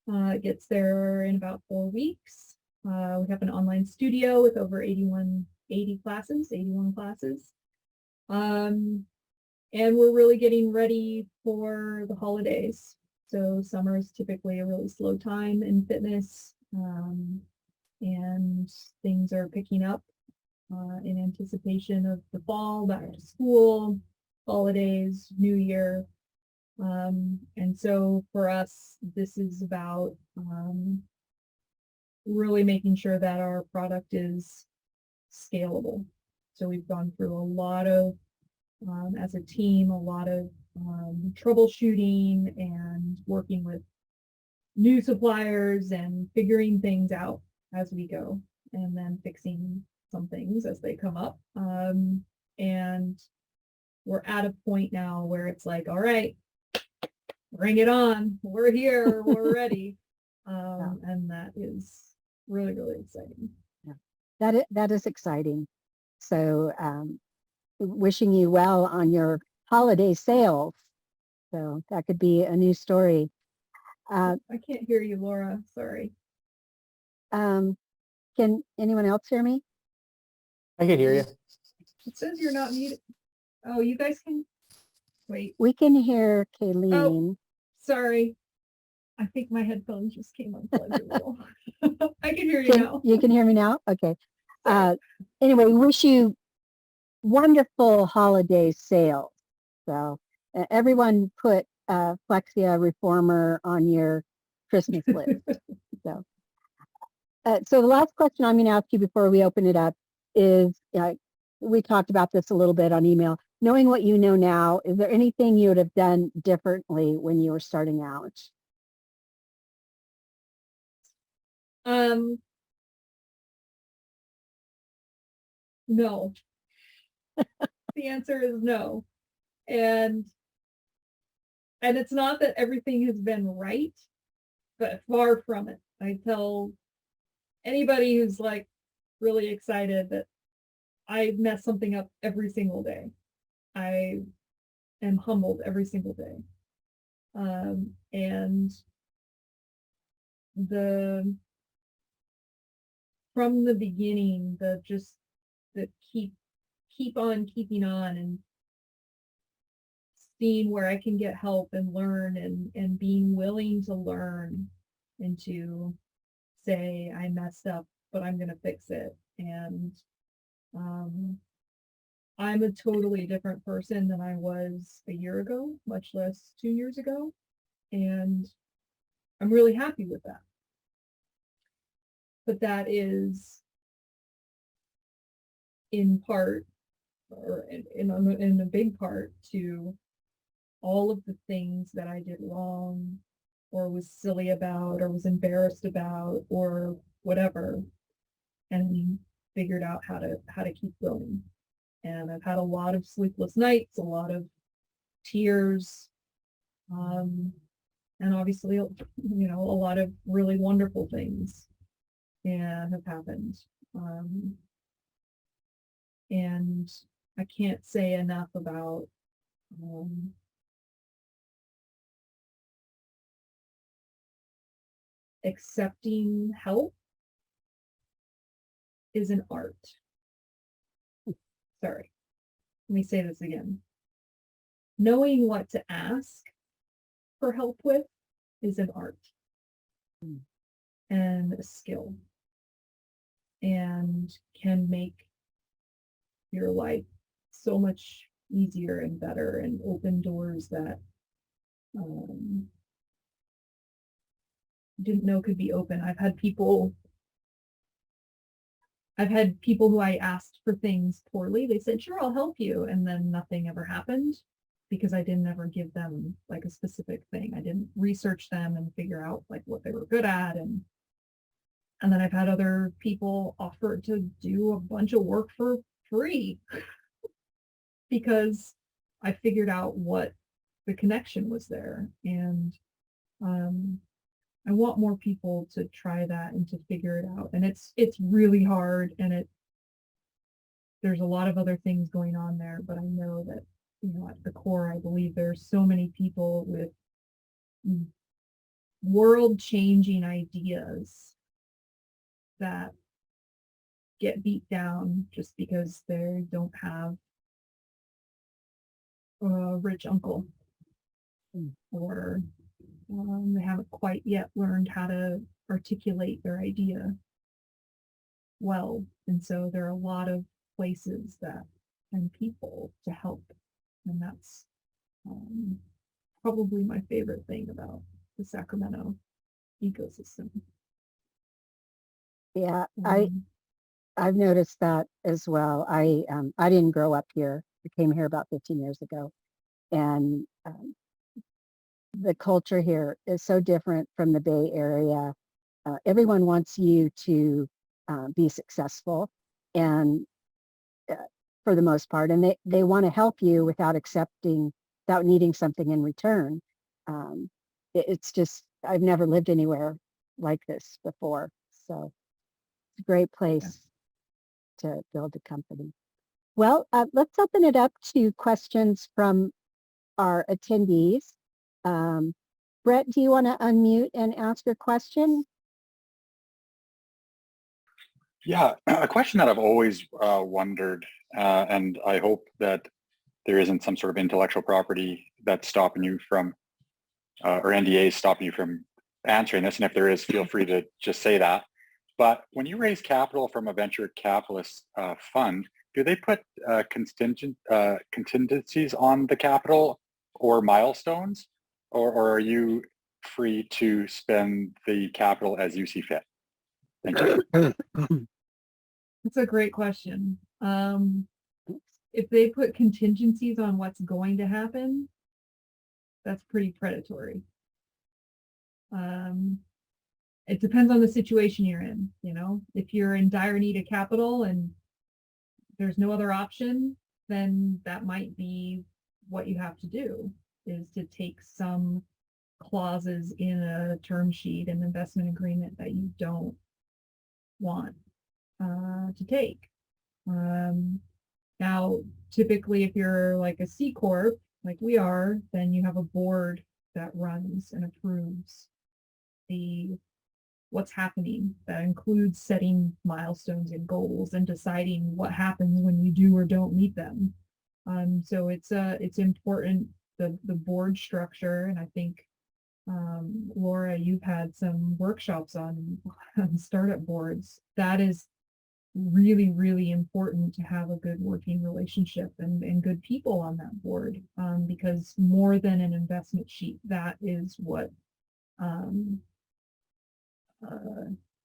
It gets there in about 4 weeks. We have an online studio with over 81 classes. And we're really getting ready for the holidays. So summer is typically a really slow time in fitness, and things are picking up in anticipation of the fall, back to school, holidays, New Year. And so for us, this is about really making sure that our product is scalable. So we've gone through a lot of, as a team, a lot of troubleshooting and working with new suppliers and figuring things out as we go, and then fixing some things as they come up. And we're at a point now where it's like, all right, bring it on. We're here. We're ready. And that is really, really exciting. Yeah. That is exciting. So wishing you well on your holiday sales. So that could be a new story. I can't hear you, Laura. Sorry. Can anyone else hear me? I could hear you. It says you're not muted. Oh, you guys can wait. We can hear Kaleen. Oh, sorry. I think my headphones just came unplugged a little. I can hear you now. You can hear me now? Okay. Anyway, wish you wonderful holiday sales. So everyone put Flexia Reformer on your Christmas list. So the last question I'm going to ask you before we open it up is, we talked about this a little bit on email. Knowing what you know now, is there anything you would have done differently when you were starting out? No. The answer is no. And it's not that everything has been right, but far from it. I tell anybody who's like really excited that I mess something up every single day. I am humbled every single day. And from the beginning, the keep on keeping on and seeing where I can get help and learn, and being willing to learn and to say I messed up, but I'm going to fix it. And I'm a totally different person than I was a year ago, much less 2 years ago. And I'm really happy with that. But that is in part, or in a big part, to all of the things that I did wrong, or was silly about, or was embarrassed about, or whatever, and figured out how to keep going. And I've had a lot of sleepless nights, a lot of tears, and obviously, a lot of really wonderful things have happened. And I can't say enough about accepting help is an art. Sorry, let me say this again. Knowing what to ask for help with is an art and a skill, and can make your life so much easier and better, and open doors that didn't know could be open. I've had people who I asked for things poorly. They said, sure, I'll help you. And then nothing ever happened because I didn't ever give them like a specific thing. I didn't research them and figure out like what they were good at. And then I've had other people offer to do a bunch of work for free because I figured out what the connection was there. And I want more people to try that and to figure it out. And it's really hard, and there's a lot of other things going on there, but I know that, at the core, I believe there's so many people with world-changing ideas that get beat down just because they don't have a rich uncle, or they haven't quite yet learned how to articulate their idea well. And so there are a lot of places and people to help. And that's probably my favorite thing about the Sacramento ecosystem. Yeah, I've noticed that as well. I didn't grow up here. I came here about 15 years ago, and the culture here is so different from the Bay Area. Everyone wants you to be successful, and for the most part, and they want to help you without needing something in return. It's just, I've never lived anywhere like this before, so it's a great place to build a company. Well, let's open it up to questions from our attendees. Brett, do you want to unmute and ask your question? Yeah, a question that I've always wondered, and I hope that there isn't some sort of intellectual property that's stopping you from, or NDAs stopping you from answering this, and if there is, feel free to just say that. But when you raise capital from a venture capitalist fund, do they put contingencies on the capital or milestones, or are you free to spend the capital as you see fit? Thank you. That's a great question. If they put contingencies on what's going to happen, that's pretty predatory. It depends on the situation you're in. If you're in dire need of capital and there's no other option, then that might be what you have to do, is to take some clauses in a term sheet, an investment agreement that you don't want to take. Now, typically, if you're like a C Corp, like we are, then you have a board that runs and approves what's happening. That includes setting milestones and goals and deciding what happens when you do or don't meet them. So it's important, the board structure, and I think Laura, you've had some workshops on startup boards. That is really, really important to have a good working relationship and good people on that board, because more than an investment sheet, that is what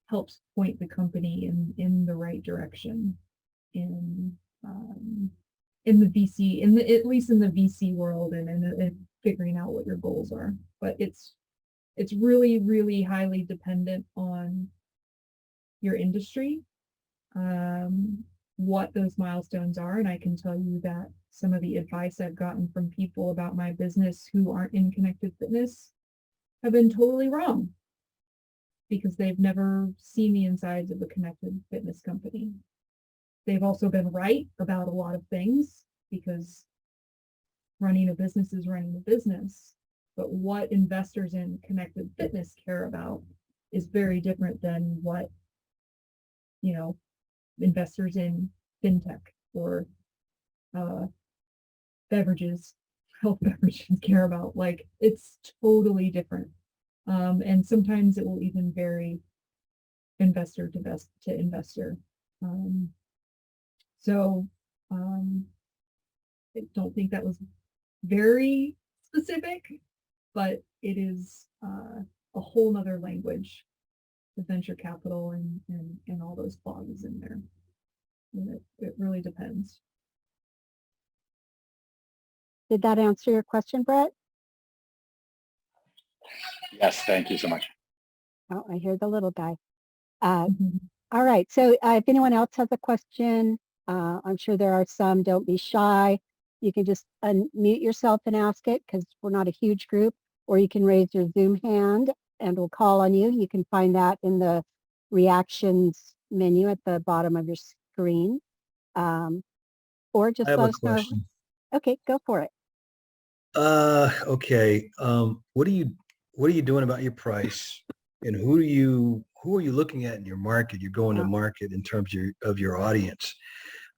helps point the company in the right direction in the VC, at least in the VC world, and figuring out what your goals are. But it's really, really highly dependent on your industry, what those milestones are. And I can tell you that some of the advice I've gotten from people about my business who aren't in connected fitness have been totally wrong, because they've never seen the insides of a connected fitness company. They've also been right about a lot of things, because running a business is running a business. But what investors in connected fitness care about is very different than what, investors in fintech or health beverages care about. Like, it's totally different. And sometimes it will even vary investor to investor. So I don't think that was very specific, but it is a whole nother language, the venture capital and all those clauses in there. And it really depends. Did that answer your question, Brett? Yes, thank you so much. Oh, I hear the little guy. All right, so if anyone else has a question, I'm sure there are some, don't be shy. You can just unmute yourself and ask it because we're not a huge group, or you can raise your Zoom hand and we'll call on you. You can find that in the reactions menu at the bottom of your screen. Or just I have let a us know. question. Okay, go for it. Okay. What are you doing about your price, and who are you looking at in your market? You're going to market in terms of your audience.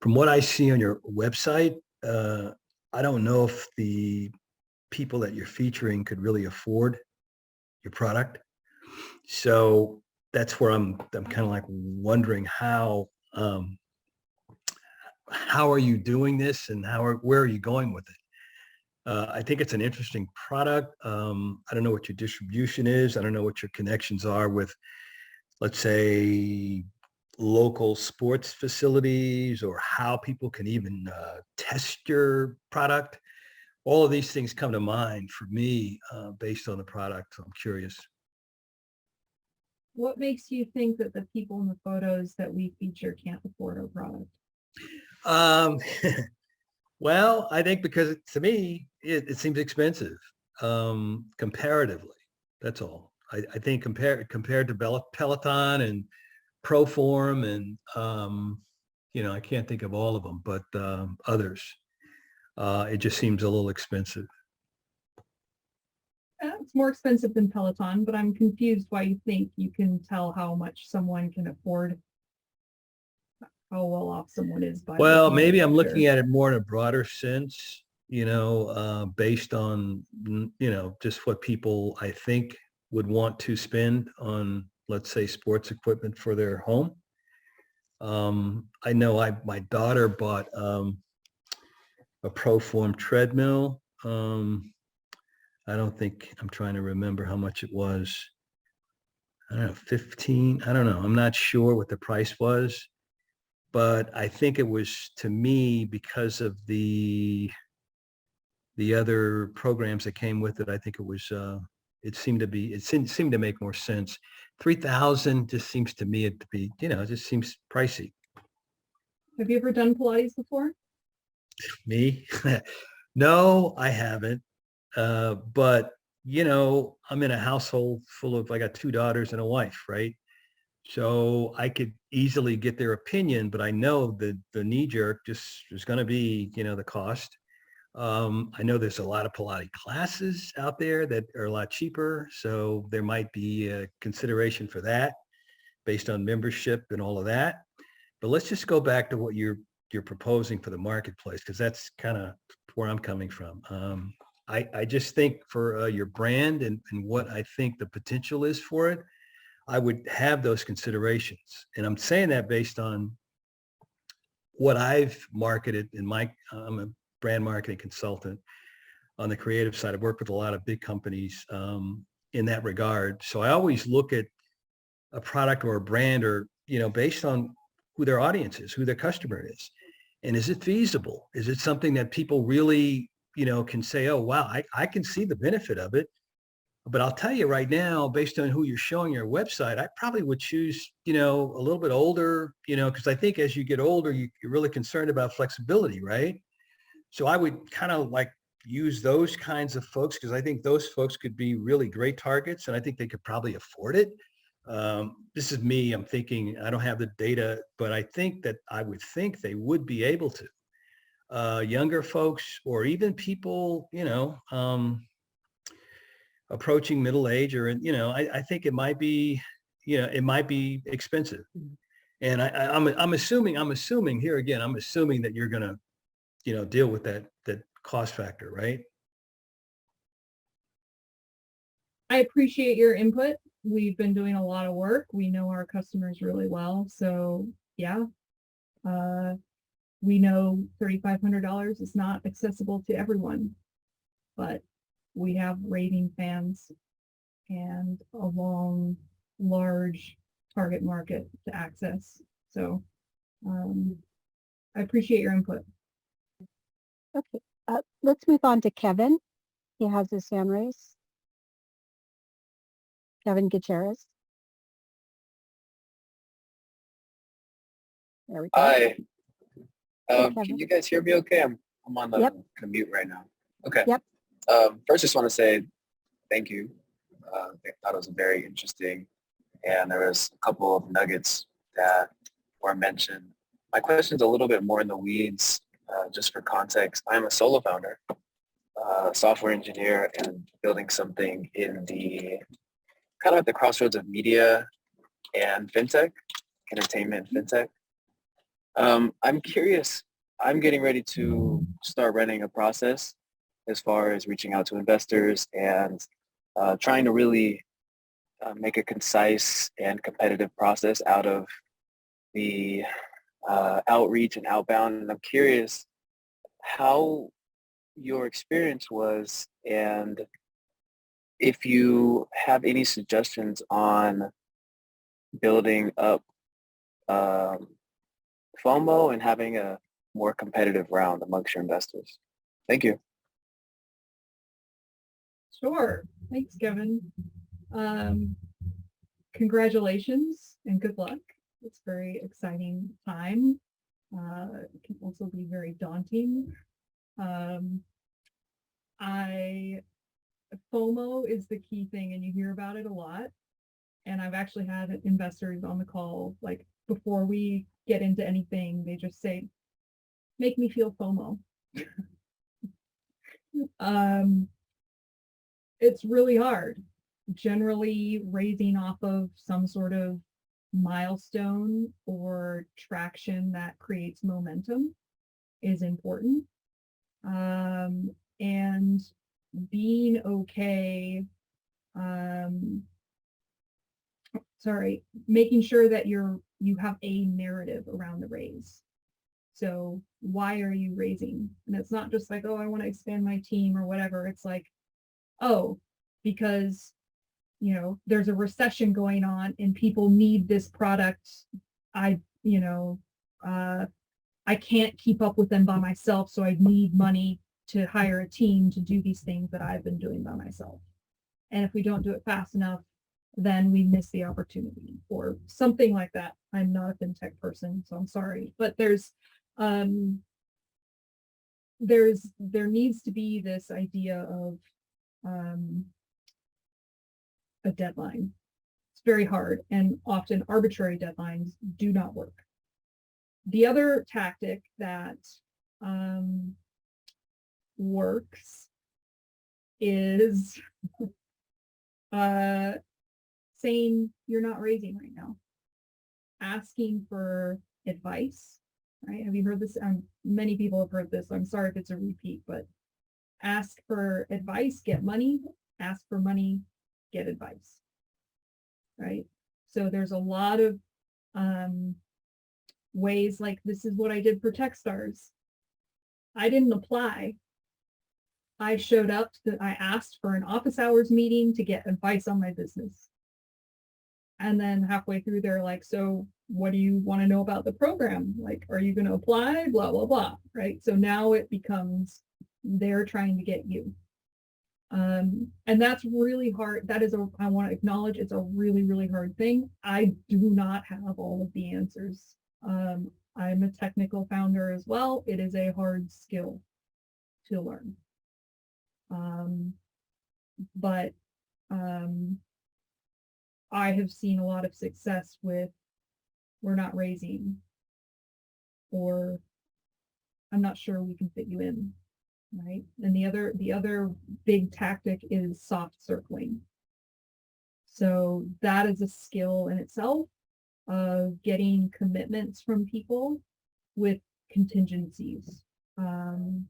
From what I see on your website, I don't know if the people that you're featuring could really afford your product. So that's where I'm kind of like wondering how are you doing this, and where are you going with it? I think it's an interesting product. I don't know what your distribution is. I don't know what your connections are with, let's say, local sports facilities, or how people can even test your product. All of these things come to mind for me based on the product. So I'm curious. What makes you think that the people in the photos that we feature can't afford our product? Well, I think because to me, it seems expensive comparatively. That's all. I think compared to Peloton and Proform and, I can't think of all of them, but others, it just seems a little expensive. It's more expensive than Peloton, but I'm confused why you think you can tell how much someone can afford, how well off someone is by. Well, maybe I'm looking at it more in a broader sense, based on, just what people I think would want to spend on, let's say, sports equipment for their home. I know my daughter bought a Proform treadmill. I'm trying to remember how much it was. I don't know, 15. I don't know. I'm not sure what the price was, but I think it was, to me, because of the other programs that came with it. I think it was, it seemed to make more sense. 3,000 just seems to me it to be, it just seems pricey. Have you ever done Pilates before? Me? No, I haven't. But I'm in a household full of, I got 2 daughters and a wife, right? So I could easily get their opinion, but I know that the knee jerk just is going to be, the cost. I know there's a lot of Pilates classes out there that are a lot cheaper. So there might be a consideration for that based on membership and all of that. But let's just go back to what you're proposing for the marketplace, because that's kind of where I'm coming from. I just think for your brand and what I think the potential is for it, I would have those considerations. And I'm saying that based on what I've marketed in I'm a brand marketing consultant on the creative side. I've worked with a lot of big companies in that regard. So I always look at a product or a brand, or, based on who their audience is, who their customer is. And is it feasible? Is it something that people really, can say, oh, wow, I can see the benefit of it. But I'll tell you right now, based on who you're showing your website, I probably would choose, a little bit older, because I think as you get older, you're really concerned about flexibility, right? So I would kind of like use those kinds of folks, because I think those folks could be really great targets, and I think they could probably afford it. This is me. I'm thinking, I don't have the data, but I would think they would be able to. Younger folks, or even people, approaching middle age, or, I think it might be, it might be expensive. And I'm assuming here again, I'm assuming that you're going to, deal with that cost factor, right? I appreciate your input. We've been doing a lot of work. We know our customers really well. So yeah, we know $3,500 is not accessible to everyone, but we have raving fans and a long, large target market to access. So I appreciate your input. Okay, let's move on to Kevin. He has his hand raised. Kevin Gutierrez. There we go. Hi. Kevin. Can you guys hear me okay? I'm on the Yep. commute right now. Okay. Yep. First, just want to say thank you. I thought it was very interesting, and there was a couple of nuggets that were mentioned. My question's a little bit more in the weeds, just for context. I'm a solo founder, software engineer, and building something in the kind of at the crossroads of media and fintech, entertainment and fintech. I'm curious. I'm getting ready to start running a process as far as reaching out to investors and trying to really make a concise and competitive process out of the outreach and outbound. And I'm curious how your experience was and if you have any suggestions on building up FOMO and having a more competitive round amongst your investors. Thank you. Sure. Thanks, Kevin. Congratulations and good luck. It's a very exciting time. It can also be very daunting. FOMO is the key thing, and you hear about it a lot. And I've actually had investors on the call, like before we get into anything, they just say, make me feel FOMO. It's really hard. Generally, raising off of some sort of milestone or traction that creates momentum is important. And being okay, making sure that you have a narrative around the raise. So why are you raising? And it's not just like, oh, I want to expand my team or whatever. It's like, oh, because, you know, there's a recession going on and people need this product. I can't keep up with them by myself. So I need money to hire a team to do these things that I've been doing by myself. And if we don't do it fast enough, then we miss the opportunity or something like that. I'm not a fintech person, so I'm sorry, but there needs to be this idea of a deadline. It's very hard, and often arbitrary deadlines do not work. The other tactic that works is saying you're not raising right now, asking for advice, right? Have you heard this? Many people have heard this. I'm sorry if it's a repeat, but ask for advice, get money, ask for money, get advice, right? So there's a lot of ways, like this is what I did for TechStars. I didn't apply. I showed up, I asked for an office hours meeting to get advice on my business. And then halfway through, they're like, so what do you want to know about the program? Like, are you going to apply? Blah, blah, blah, right? So now it becomes they're trying to get you. And that's really hard. I want to acknowledge it's a really, really hard thing. I do not have all of the answers. I'm a technical founder as well. It is a hard skill to learn. But I have seen a lot of success with we're not raising, or I'm not sure we can fit you in, right? And the other big tactic is soft circling. So that is a skill in itself of getting commitments from people with contingencies,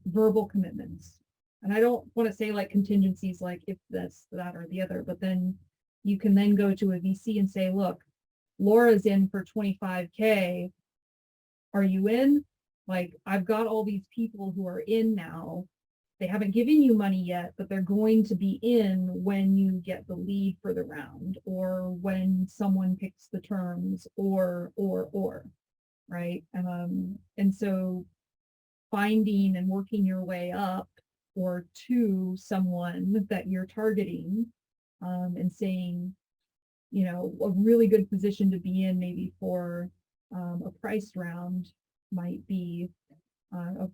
verbal commitments. And I don't want to say like contingencies, like if this, that, or the other, but then you can then go to a VC and say, look, Laura's in for 25K. Are you in? Like, I've got all these people who are in now. they haven't given you money yet, but they're going to be in when you get the lead for the round, or when someone picks the terms, or, right? And so finding and working your way up or to someone that you're targeting, and saying, you know, a really good position to be in maybe for a priced round might be a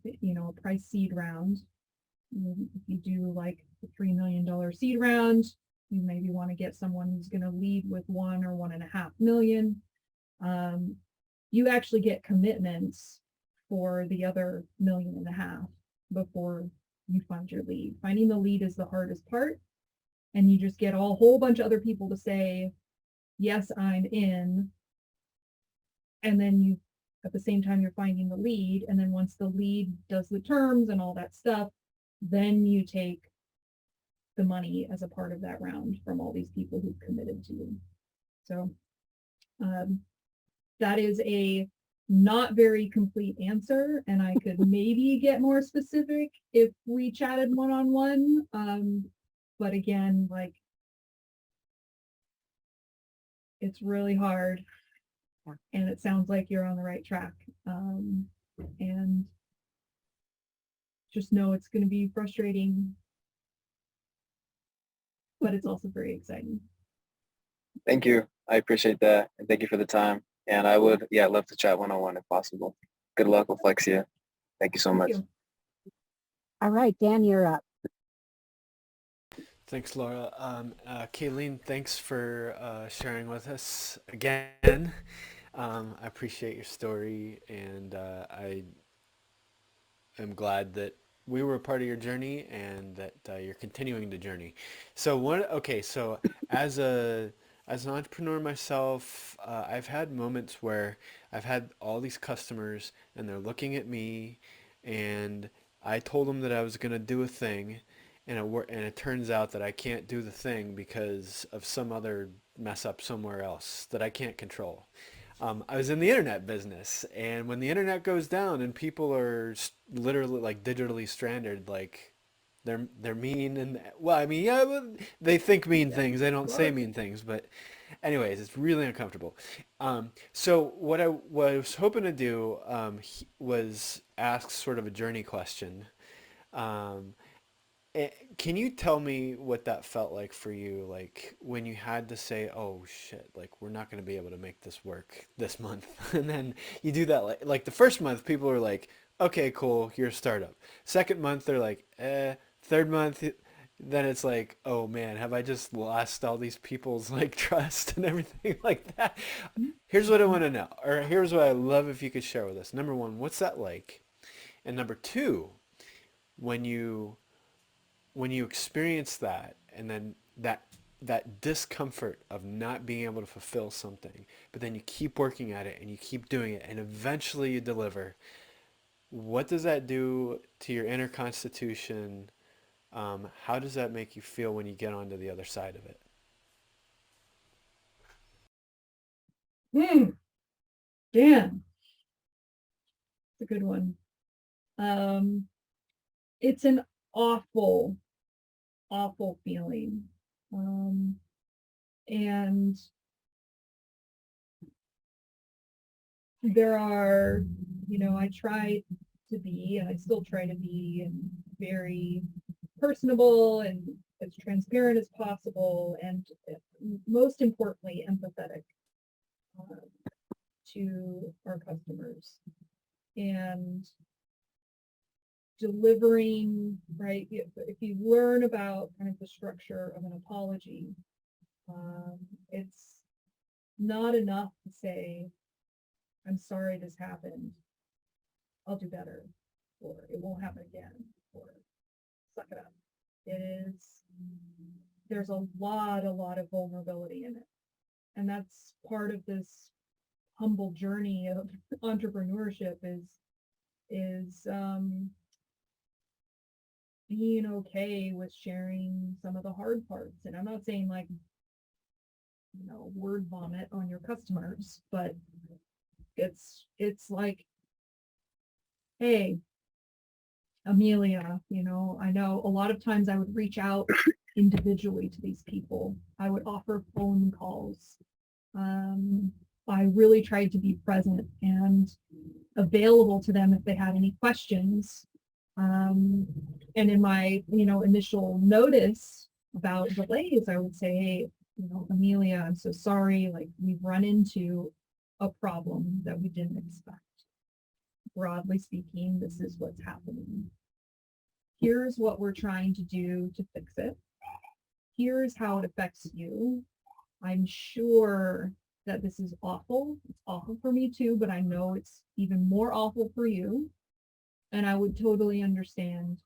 price seed round. If you do like the $3 million seed round, you maybe want to get someone who's going to lead with 1 or 1.5 million. You actually get commitments for the other 1.5 million before you find your lead. Finding the lead is the hardest part, and you just get a whole bunch of other people to say, yes, I'm in. And then you, at the same time, you're finding the lead. And then once the lead does the terms and all that stuff, then you take the money as a part of that round from all these people who've committed to you. So that is a not very complete answer, and I could maybe get more specific if we chatted one-on-one. But again, like, it's really hard, and it sounds like you're on the right track. And just know it's going to be frustrating, but it's also very exciting. Thank you. I appreciate that. And thank you for the time. And I would, love to chat one-on-one if possible. Good luck with Flexia. Thank you so much. Thank you. All right, Dan, you're up. Thanks, Laura. Kaleen, thanks for sharing with us again. I appreciate your story, and I am glad that we were a part of your journey and that you're continuing the journey. So as an entrepreneur myself, I've had moments where I've had all these customers and they're looking at me, and I told them that I was going to do a thing, and it turns out that I can't do the thing because of some other mess up somewhere else that I can't control. I was in the internet business, and when the internet goes down and people are literally like digitally stranded, like they're mean, and well, I mean, yeah, they think mean things. They don't say mean things, but anyways, it's really uncomfortable. So what I was hoping to do was ask sort of a journey question. Can you tell me what that felt like for you, like when you had to say, oh shit, like we're not going to be able to make this work this month, and then you do that, like the first month people are like, okay, cool, you're a startup. Second month they're like, third month then it's like, oh man, have I just lost all these people's like trust and everything like that? Here's what I want to know, or here's what I love if you could share with us. Number one, what's that like? And number two, when you experience that, and then that discomfort of not being able to fulfill something, but then you keep working at it and you keep doing it and eventually you deliver, what does that do to your inner constitution? How does that make you feel when you get onto the other side of it? Dan, it's a good one. It's an awful feeling. And there are, I try to be, and I still try to be, very personable and as transparent as possible, and most importantly, empathetic to our customers. And delivering, right, if you learn about kind of the structure of an apology, it's not enough to say, I'm sorry this happened, I'll do better, or it won't happen again, or suck it up. There's a lot of vulnerability in it. And that's part of this humble journey of entrepreneurship is being okay with sharing some of the hard parts. And I'm not saying like, word vomit on your customers, but it's like, hey, Amelia, I know a lot of times I would reach out individually to these people. I would offer phone calls. I really tried to be present and available to them if they had any questions. And in my, initial notice about delays, I would say, hey, Amelia, I'm so sorry. Like, we've run into a problem that we didn't expect. Broadly speaking, this is what's happening. Here's what we're trying to do to fix it. Here's how it affects you. I'm sure that this is awful. It's awful for me too, but I know it's even more awful for you. And I would totally understand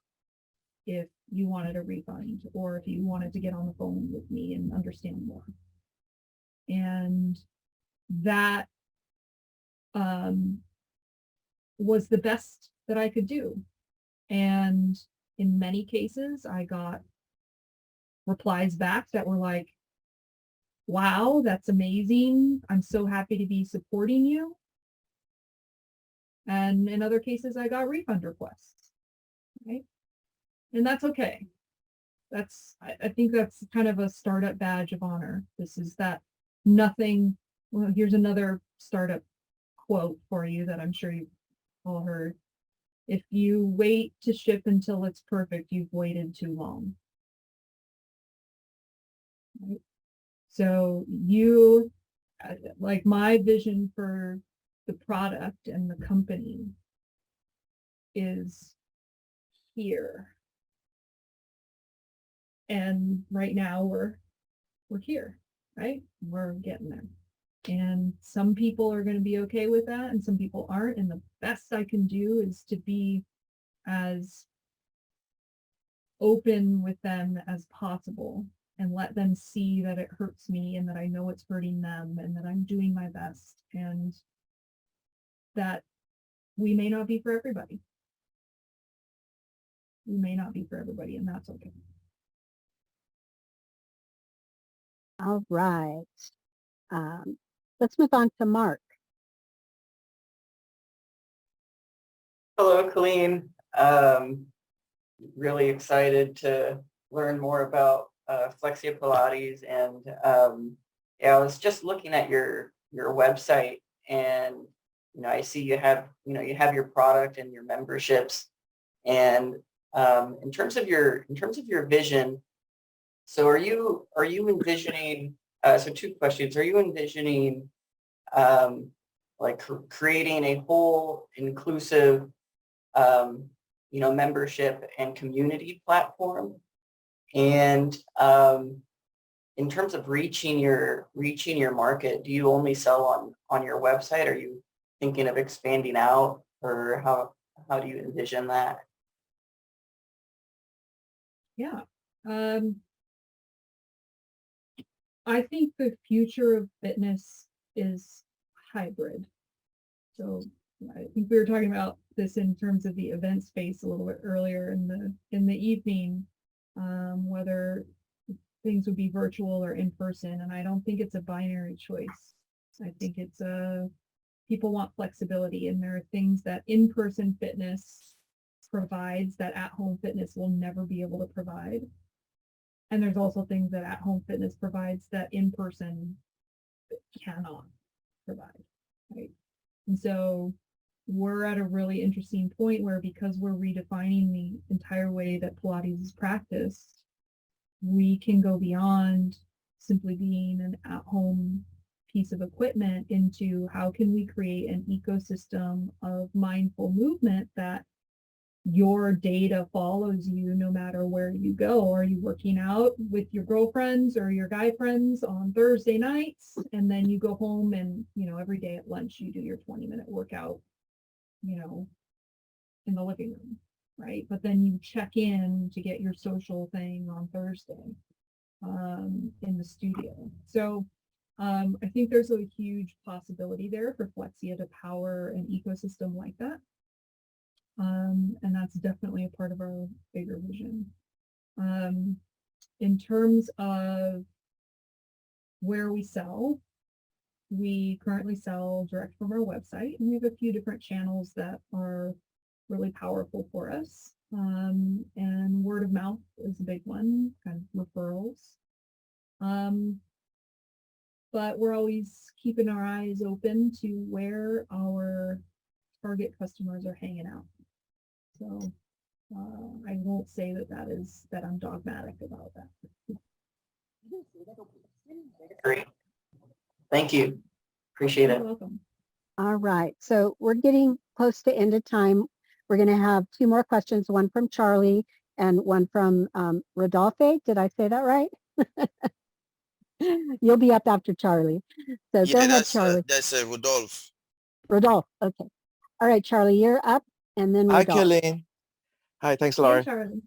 if you wanted a refund or if you wanted to get on the phone with me and understand more. And that was the best that I could do. And in many cases, I got replies back that were like, wow, that's amazing. I'm so happy to be supporting you. And in other cases, I got refund requests, right? And that's okay. I think that's kind of a startup badge of honor. This is that nothing, well, here's another startup quote for you that I'm sure you've all heard. If you wait to ship until it's perfect, you've waited too long. Right? So like my vision for the product and the company is here. And right now we're here, right? We're getting there. And some people are going to be okay with that and some people aren't. And the best I can do is to be as open with them as possible and let them see that it hurts me and that I know it's hurting them and that I'm doing my best and that we may not be for everybody. We may not be for everybody, and that's okay. All right. Let's move on to Mark. Hello, Kaleen. Really excited to learn more about Flexia Pilates, and yeah, I was just looking at your website, and I see you have your product and your memberships, and in terms of your vision, so are you envisioning? So two questions: are you envisioning like creating a whole inclusive membership and community platform? And in terms of reaching your market, do you only sell on your website? Are you thinking of expanding out, or how do you envision that? Yeah. I think the future of fitness is hybrid. So I think we were talking about this in terms of the event space a little bit earlier in the evening, whether things would be virtual or in person. And I don't think it's a binary choice. I think it's people want flexibility, and there are things that in-person fitness provides that at-home fitness will never be able to provide. And there's also things that at-home fitness provides that in-person cannot provide, right? And so we're at a really interesting point where, because we're redefining the entire way that Pilates is practiced, we can go beyond simply being an at-home piece of equipment into how can we create an ecosystem of mindful movement that your data follows you no matter where you go. Are you working out with your girlfriends or your guy friends on Thursday nights, and then you go home and every day at lunch you do your 20-minute workout in the living room, right? But then you check in to get your social thing on Thursday in the studio. So I think there's a huge possibility there for Flexia to power an ecosystem like that. And that's definitely a part of our bigger vision. In terms of where we sell, we currently sell direct from our website, and we have a few different channels that are really powerful for us. And word of mouth is a big one, kind of referrals. But we're always keeping our eyes open to where our target customers are hanging out. So I won't say that I'm dogmatic about that. Great. Thank you. Appreciate You're it. welcome. All right. So we're getting close to end of time. We're going to have two more questions, one from Charlie and one from Rodolphe. Did I say that right? You'll be up after Charlie. So go ahead, Charlie. That's Rodolphe. Rodolphe. Okay. All right, Charlie, you're up. And then Hi, Rodolphe. Kaleen. Hi, thanks, Hey, Laura. Charlie.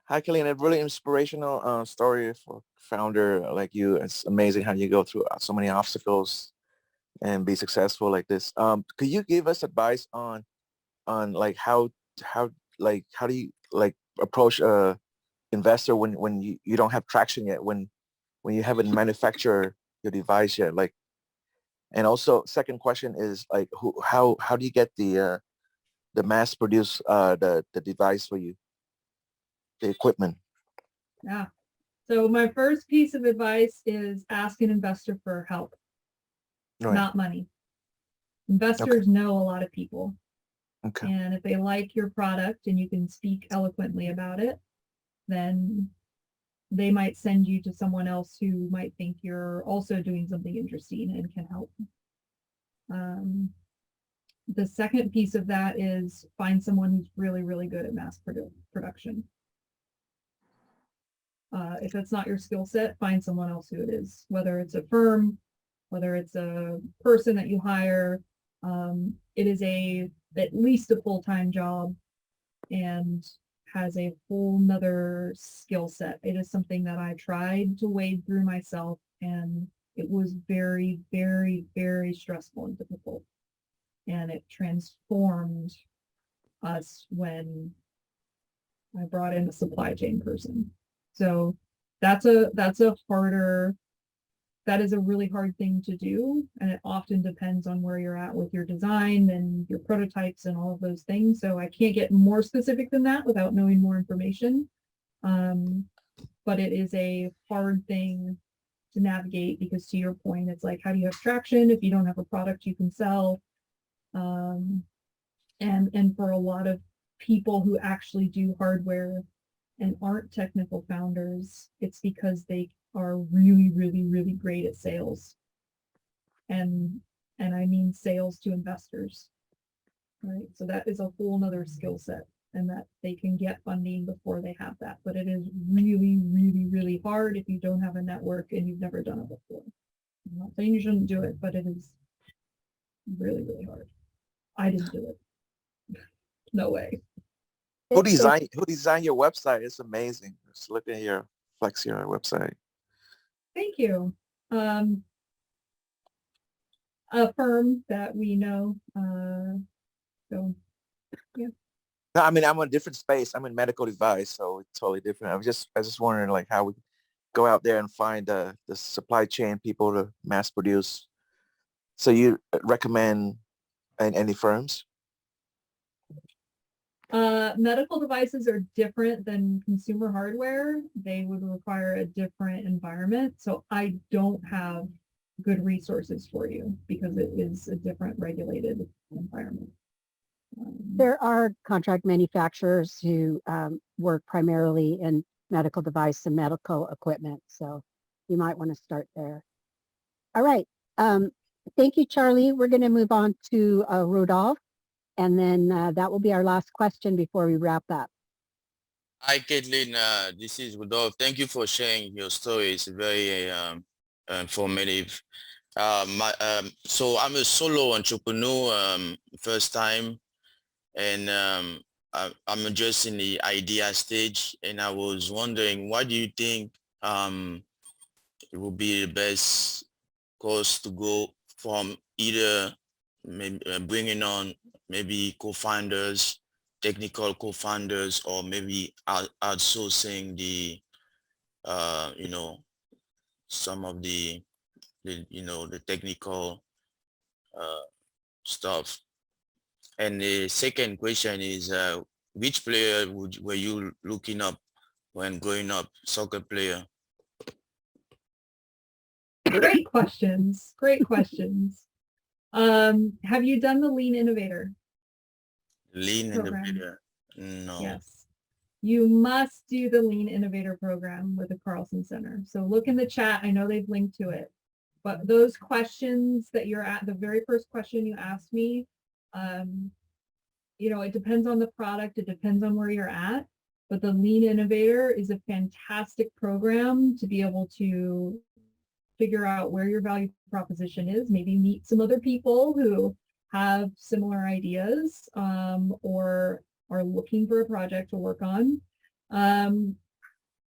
Hi, Kaleen. A really inspirational story for founder like you. It's amazing how you go through so many obstacles and be successful like this. Could you give us advice on like how do you like approach a investor when you don't have traction yet, when you haven't manufactured your device yet, like, and also second question is like how do you get the mass produce the device for you, the equipment? Yeah. So my first piece of advice is ask an investor for help, Right. not money. Investors know a lot of people. Okay. And if they like your product and you can speak eloquently about it, then they might send you to someone else who might think you're also doing something interesting and can help. The second piece of that is find someone who's really, really good at mass production. If that's not your skill set, find someone else who it is, whether it's a firm, whether it's a person that you hire. It is at least a full-time job and has a whole nother skill set. It is something that I tried to wade through myself, and it was very, very, very stressful and difficult. And it transformed us when I brought in a supply chain person. So that is a really hard thing to do. And it often depends on where you're at with your design and your prototypes and all of those things. So I can't get more specific than that without knowing more information. But it is a hard thing to navigate because, to your point, it's like, how do you have traction if you don't have a product you can sell? And for a lot of people who actually do hardware and aren't technical founders, it's because they are really, really, really great at sales. And I mean sales to investors, right? So that is a whole nother skill set, and that they can get funding before they have that. But it is really, really, really hard if you don't have a network and you've never done it before. I'm not saying you shouldn't do it, but it is really, really hard. I didn't do it. No way. Who designed your website? It's amazing. Just looking at your Flexia website. Thank you. A firm that we know. So yeah. No, I mean, I'm in a different space. I'm in medical device, so it's totally different. I was just wondering like how we go out there and find the supply chain people to mass produce. So you recommend any firms? Medical devices are different than consumer hardware. They would require a different environment. So I don't have good resources for you because it is a different regulated environment. There are contract manufacturers who work primarily in medical device and medical equipment. So you might want to start there. All right. Thank you, Charlie. We're going to move on to Rodolphe. And then that will be our last question before we wrap up. Hi, Caitlin. This is Rudolph. Thank you for sharing your story. It's very informative. So I'm a solo entrepreneur, first time, and I'm just in the idea stage. And I was wondering, what do you think it would be the best course to go from, either maybe, bringing on maybe co-founders, technical co-founders, or maybe outsourcing the, some of the technical stuff. And the second question is, which player were you looking up when growing up, soccer player? Great questions. Great questions. Have you done the Lean Innovator Lean program? Innovator? No. Yes. You must do the Lean Innovator program with the Carlsen Center. So look in the chat. I know they've linked to it. But those questions that you're at, the very first question you asked me, it depends on the product. It depends on where you're at. But the Lean Innovator is a fantastic program to be able to figure out where your value proposition is, maybe meet some other people who have similar ideas or are looking for a project to work on. And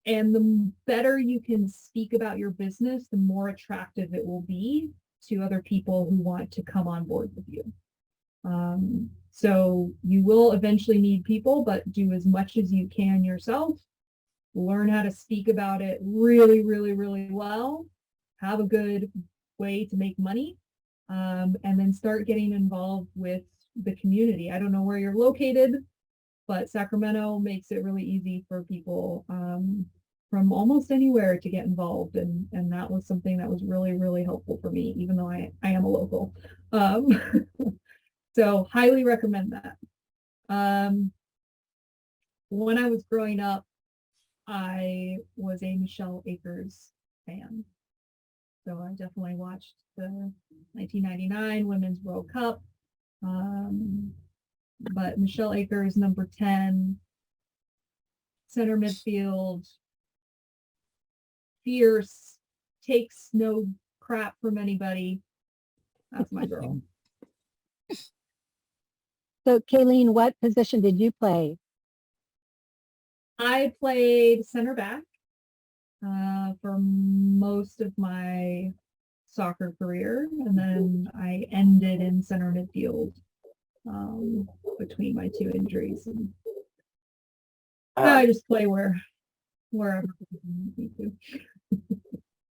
the better you can speak about your business, the more attractive it will be to other people who want to come on board with you. So you will eventually need people, but do as much as you can yourself. Learn how to speak about it really, really, really well. Have a good way to make money, and then start getting involved with the community. I don't know where you're located, but Sacramento makes it really easy for people from almost anywhere to get involved. And that was something that was really, really helpful for me, even though I am a local. So highly recommend that. When I was growing up, I was a Michelle Akers fan. So I definitely watched the 1999 Women's World Cup. But Michelle Akers, number 10, center midfield, fierce, takes no crap from anybody. That's my girl. So Kaleen, what position did you play? I played center back for most of my soccer career, and then I ended in center midfield between my two injuries. And I just play wherever you need me to.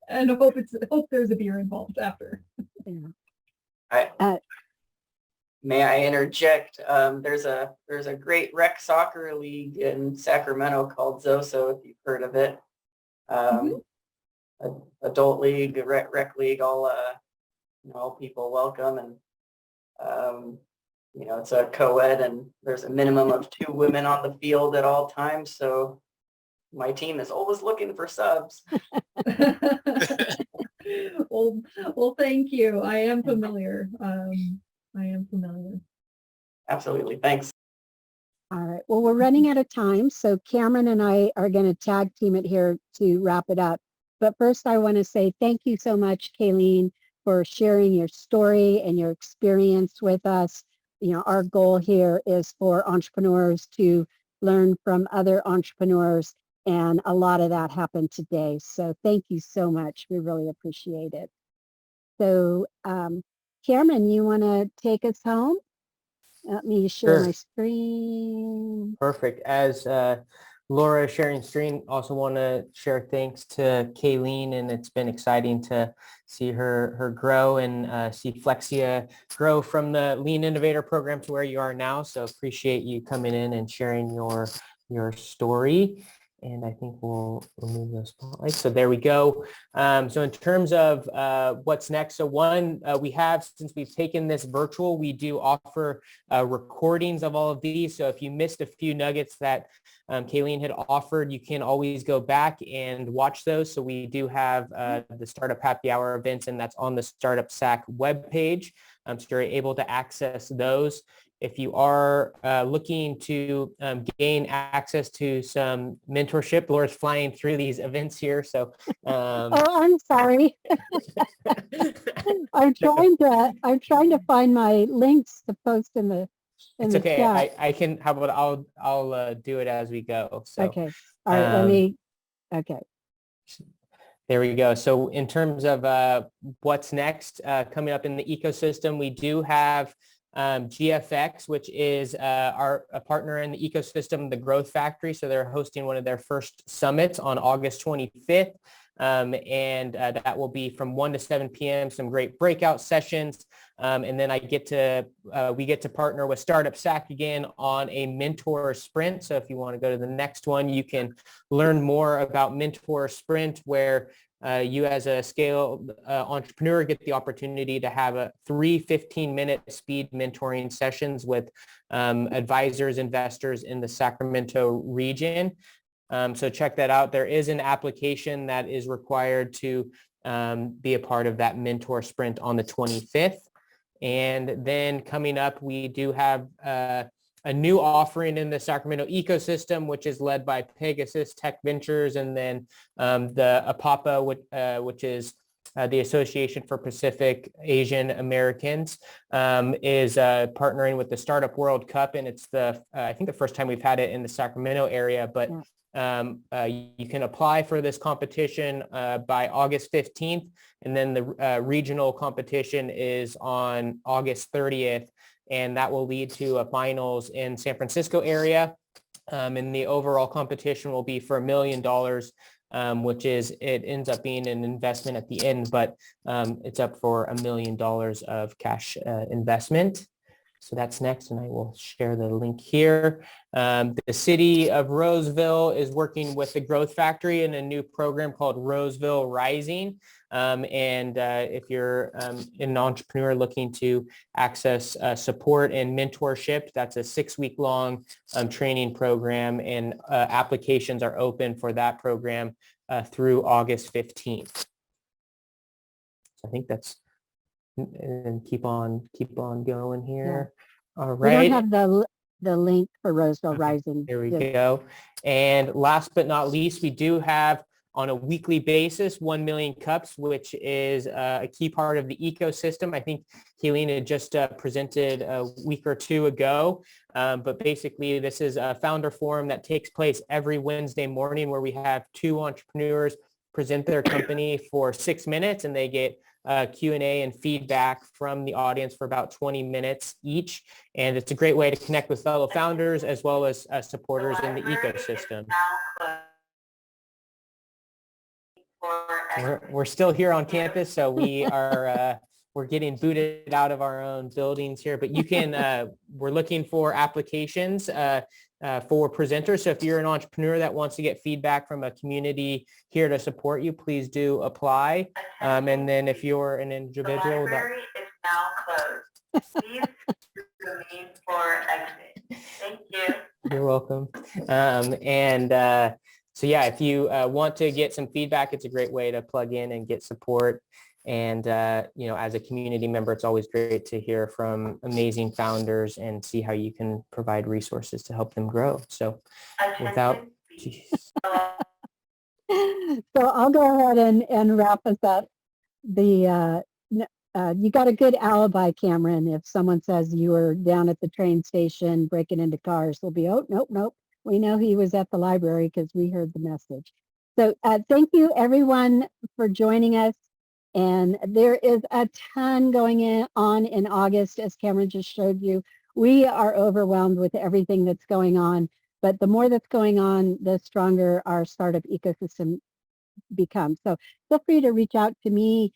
And I hope there's a beer involved after. May I interject? There's a great rec soccer league in Sacramento called Zoso, if you've heard of it. Adult league, rec league, all people welcome, and it's a co-ed, and there's a minimum of 2 women on the field at all times. So my team is always looking for subs. Well, thank you. I am familiar. Absolutely. Thanks. All right. Well, we're running out of time. So Cameron and I are going to tag team it here to wrap it up. But first, I want to say thank you so much, Kaleen, for sharing your story and your experience with us. Our goal here is for entrepreneurs to learn from other entrepreneurs, and a lot of that happened today. So thank you so much. We really appreciate it. So Cameron, you want to take us home? Let me share my screen. Perfect. As Laura is sharing screen, also want to share thanks to Kaleen, and it's been exciting to see her grow and see Flexia grow from the Lean Innovator program to where you are now. So appreciate you coming in and sharing your story. And I think we'll remove those spotlights. So there we go. So in terms of what's next, so one, we have, since we've taken this virtual, we do offer recordings of all of these. So if you missed a few nuggets that Kaleen had offered, you can always go back and watch those. So we do have the Startup Happy Hour events, and that's on the StartupSac webpage. So you're able to access those. If you are looking to gain access to some mentorship, Laura's flying through these events here. So, oh, I'm sorry. I'm trying to find my links to post in the it's okay. chat. I can. How about I'll do it as we go. So okay. All right. Okay. There we go. So in terms of what's next coming up in the ecosystem, we do have GFX, which is a partner in the ecosystem, the Growth Factory. So they're hosting one of their first summits on August 25th. And that will be from 1 to 7 p.m. Some great breakout sessions. And then we get to partner with StartupSac again on a mentor sprint. So if you want to go to the next one, you can learn more about Mentor Sprint, where you as a scale entrepreneur get the opportunity to have 3 15-minute speed mentoring sessions with advisors, investors in the Sacramento region. So check that out. There is an application that is required to be a part of that mentor sprint on the 25th. And then coming up, we do have a new offering in the Sacramento ecosystem, which is led by Pegasus Tech Ventures, and then the APAPA, which is the Association for Pacific Asian Americans, is partnering with the Startup World Cup, and it's I think the first time we've had it in the Sacramento area, but you can apply for this competition by August 15th, and then the regional competition is on August 30th. And that will lead to a finals in San Francisco area. And the overall competition will be for $1 million, which it ends up being an investment at the end, but it's up for $1 million of cash investment. So that's next, and I will share the link here. The city of Roseville is working with the Growth Factory in a new program called Roseville Rising. If you're an entrepreneur looking to access support and mentorship, that's a 6-week-long training program, and applications are open for that program through August 15th. So I think that's, and keep on going here. Yeah. All right. We don't have the link for Roseville Rising. Here we go. And last but not least, we do have on a weekly basis 1 Million Cups, which is a key part of the ecosystem. I think Kaleen had just presented a week or two ago. But basically, this is a founder forum that takes place every Wednesday morning, where we have 2 entrepreneurs present their company for 6 minutes, and they get Q&A and feedback from the audience for about 20 minutes each. And it's a great way to connect with fellow founders as well as supporters in the ecosystem. We're still here on campus, so we are we're getting booted out of our own buildings here, but you can we're looking for applications for presenters. So if you're an entrepreneur that wants to get feedback from a community here to support you, please do apply. And then if you're an individual, the library is now closed. Please remain for exit. Thank you. You're welcome. So yeah, if you want to get some feedback, it's a great way to plug in and get support. And, as a community member, it's always great to hear from amazing founders and see how you can provide resources to help them grow. So without... So I'll go ahead and wrap us up. You got a good alibi, Cameron. If someone says you were down at the train station breaking into cars, they'll be, oh, nope. We know he was at the library because we heard the message. So thank you, everyone, for joining us. And there is a ton going on in August, as Cameron just showed you. We are overwhelmed with everything that's going on. But the more that's going on, the stronger our startup ecosystem becomes. So feel free to reach out to me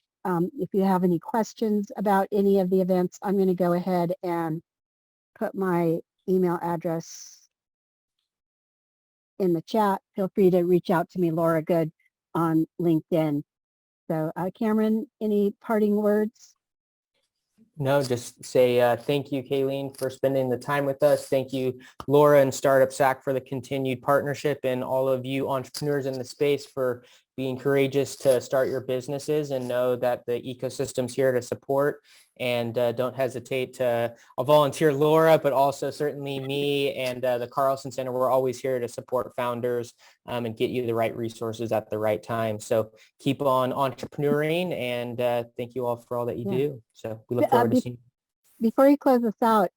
if you have any questions about any of the events. I'm going to go ahead and put my email address in the chat. Feel free to reach out to me, Laura Good, on LinkedIn. So Cameron, any parting words? No, just say thank you, Kaleen, for spending the time with us. Thank you, Laura and StartupSac, for the continued partnership, and all of you entrepreneurs in the space for being courageous to start your businesses, and know that the ecosystem's here to support. And don't hesitate to, I'll volunteer Laura, but also certainly me and the Carlsen Center. We're always here to support founders and get you the right resources at the right time. So keep on entrepreneuring, and thank you all for all that you do. So we look forward to seeing you. Before you close us out,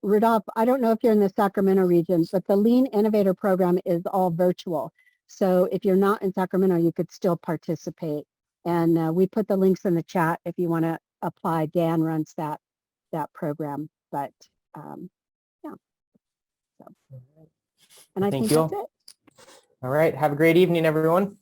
Rudolph, I don't know if you're in the Sacramento region, but the Lean Innovator program is all virtual. So if you're not in Sacramento, you could still participate. And we put the links in the chat if you want to apply. Dan runs that program. But yeah. So, and I think that's it. All right. Have a great evening, everyone.